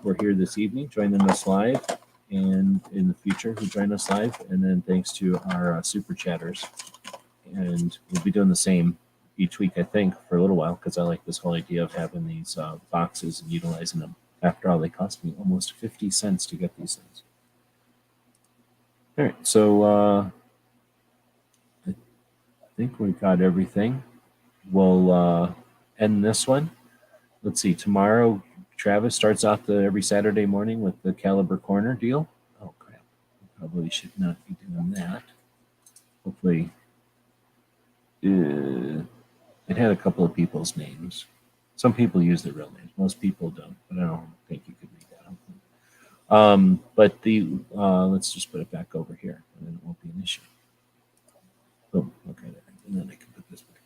were here this evening, joining us live, and in the future who join us live. And then thanks to our super chatters. And we'll be doing the same each week, I think, for a little while, because I like this whole idea of having these boxes and utilizing them. After all, they cost me almost 50 cents to get these things. All right, so I think we've got everything. We'll end this one. Let's see, tomorrow Travis starts off every Saturday morning with the Caliber Corner deal. Oh, crap. Probably should not be doing that. Hopefully, it had a couple of people's names. Some people use their real names. Most people don't, but I don't think you could read that. But the let's just put it back over here, and then it won't be an issue. Boom. Okay, and then I can put this back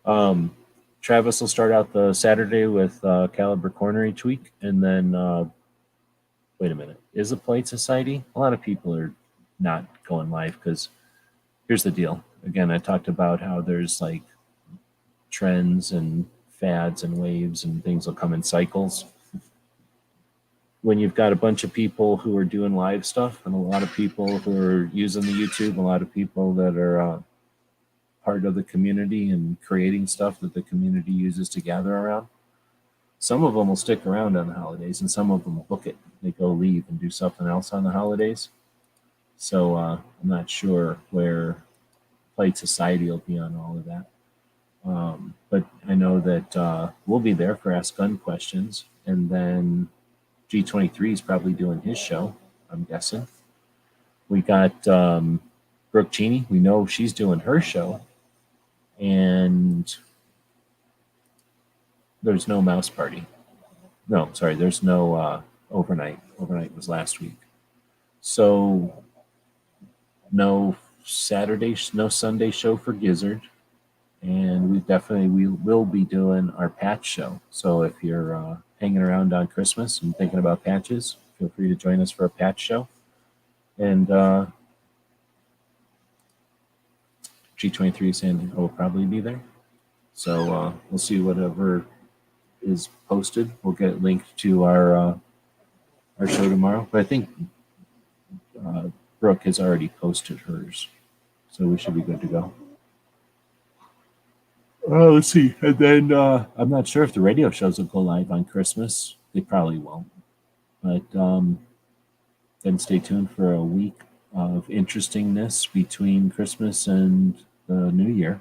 over. Travis will start out the Saturday with Caliber Corner each week, and then wait a minute. Is a Polite Society? A lot of people are not going live because here's the deal. Again, I talked about how there's like trends and fads and waves and things will come in cycles. When you've got a bunch of people who are doing live stuff and a lot of people who are using the YouTube, a lot of people that are part of the community and creating stuff that the community uses to gather around, some of them will stick around on the holidays and some of them will book it. They go leave and do something else on the holidays. So I'm not sure where Polite Society will be on all of that. But I know that we'll be there for Ask Gun questions. And then G23 is probably doing his show, I'm guessing. We got Brooke Cheney. We know she's doing her show. And there's no mouse party. No, sorry, there's no overnight. Overnight was last week. So no Saturday, no Sunday show for Gizzard. And we will be doing our patch show. So if you're hanging around on Christmas and thinking about patches, feel free to join us for a patch show. And G23 is saying I will probably be there. So we'll see whatever is posted. We'll get it linked to our show tomorrow. But I think Brooke has already posted hers, so we should be good to go. Let's see. And then I'm not sure if the radio shows will go live on Christmas. They probably won't. But then stay tuned for a week of interestingness between Christmas and the New Year.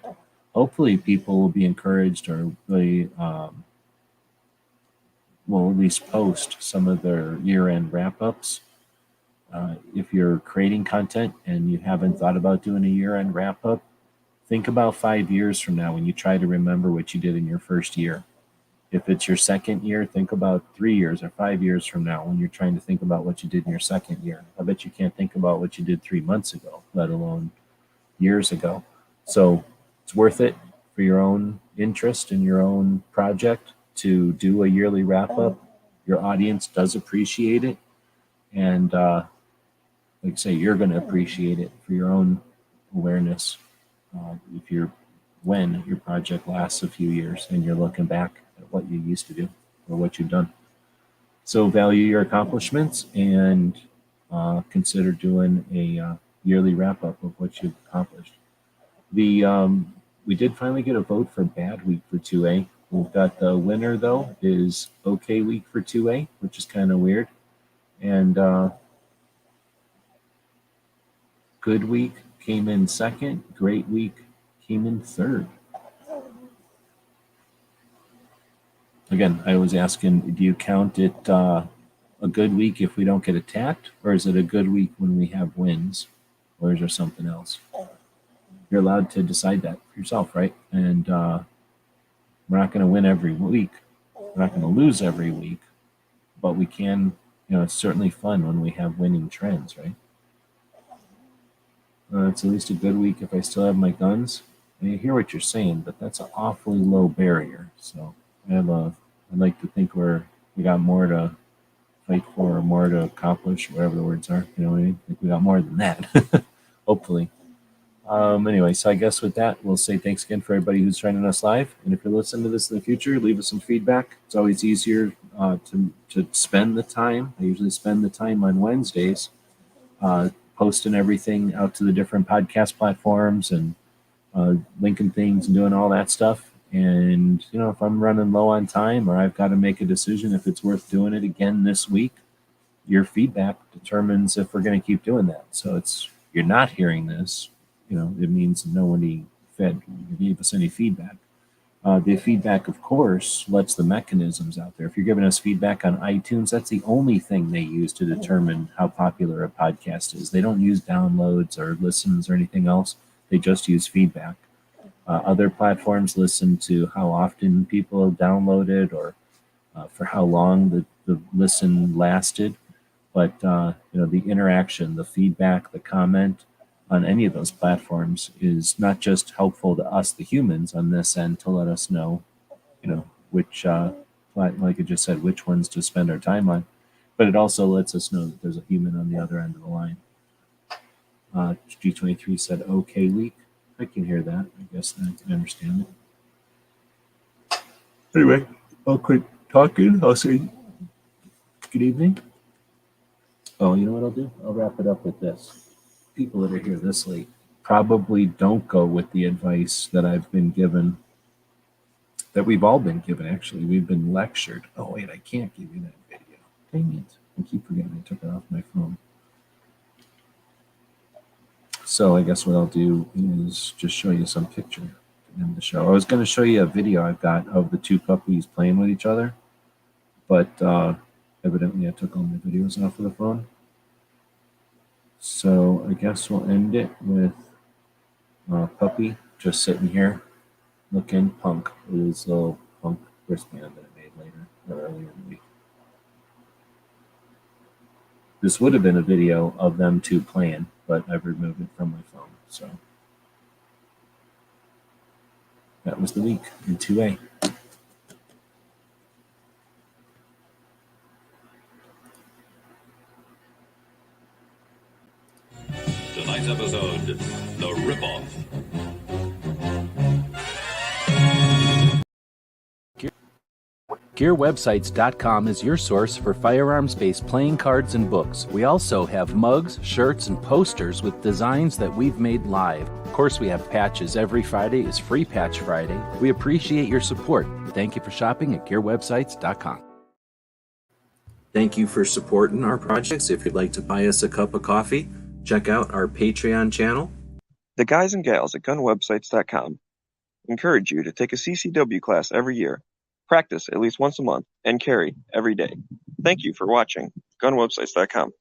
Hopefully people will be encouraged, or they will at least post some of their year-end wrap-ups. If you're creating content and you haven't thought about doing a year-end wrap-up, think about 5 years from now when you try to remember what you did in your first year. If it's your second year, think about 3 years or 5 years from now when you're trying to think about what you did in your second year. I bet you can't think about what you did 3 months ago, let alone years ago. So it's worth it for your own interest in your own project to do a yearly wrap-up. Your audience does appreciate it. And like I say, you're going to appreciate it for your own awareness. When your project lasts a few years and you're looking back at what you used to do or what you've done. So value your accomplishments and consider doing a yearly wrap-up of what you've accomplished. We did finally get a vote for bad week for 2A. We've got the winner, though, is okay week for 2A, which is kind of weird. And good week came in second. Great week came in third. Again, I was asking, do you count it a good week if we don't get attacked? Or is it a good week when we have wins? Or is there something else? You're allowed to decide that for yourself, right? And we're not going to win every week. We're not going to lose every week. But we can, it's certainly fun when we have winning trends, right? It's at least a good week if I still have my guns. I hear what you're saying, but that's an awfully low barrier. So I'd like to think we got more to fight for, or more to accomplish, whatever the words are. You know what I mean? I think we got more than that, hopefully. Anyway, so I guess with that, we'll say thanks again for everybody who's joining us live. And if you're listening to this in the future, leave us some feedback. It's always easier to spend the time. I usually spend the time on Wednesdays posting everything out to the different podcast platforms and linking things and doing all that stuff. And, if I'm running low on time or I've got to make a decision if it's worth doing it again this week, your feedback determines if we're going to keep doing that. So you're not hearing this, it means nobody gave us any feedback. The feedback, of course, lets the mechanisms out there. If you're giving us feedback on iTunes, that's the only thing they use to determine how popular a podcast is. They don't use downloads or listens or anything else. They just use feedback. Other platforms listen to how often people have downloaded or for how long the listen lasted. But, the interaction, the feedback, the comment on any of those platforms is not just helpful to us, the humans, on this end to let us know, which, like I just said, which ones to spend our time on. But it also lets us know that there's a human on the other end of the line. G23 said, okay week. I can hear that. I guess I can understand it. Anyway, I'll quit talking. I'll say good evening. Oh, you know what I'll do? I'll wrap it up with this. People that are here this late probably don't go with the advice that I've been given, that we've all been given, actually. We've been lectured. Oh, wait, I can't give you that video. Dang it. I keep forgetting I took it off my phone. So I guess what I'll do is just show you some picture to end the show. I was going to show you a video I've got of the two puppies playing with each other, but I Evidently, I took all my videos off of the phone. So I guess we'll end it with Puppy just sitting here looking punk with his little punk wristband that I made later or earlier in the week. This would have been a video of them two playing, but I've removed it from my phone. So that was the week in 2A. Tonight's episode, The Ripoff. GearWebsites.com is your source for firearms-based playing cards and books. We also have mugs, shirts, and posters with designs that we've made live. Of course, we have patches. Every Friday is Free Patch Friday. We appreciate your support. Thank you for shopping at GearWebsites.com. Thank you for supporting our projects. If you'd like to buy us a cup of coffee, check out our Patreon channel. The guys and gals at gunwebsites.com encourage you to take a CCW class every year, practice at least once a month, and carry every day. Thank you for watching gunwebsites.com.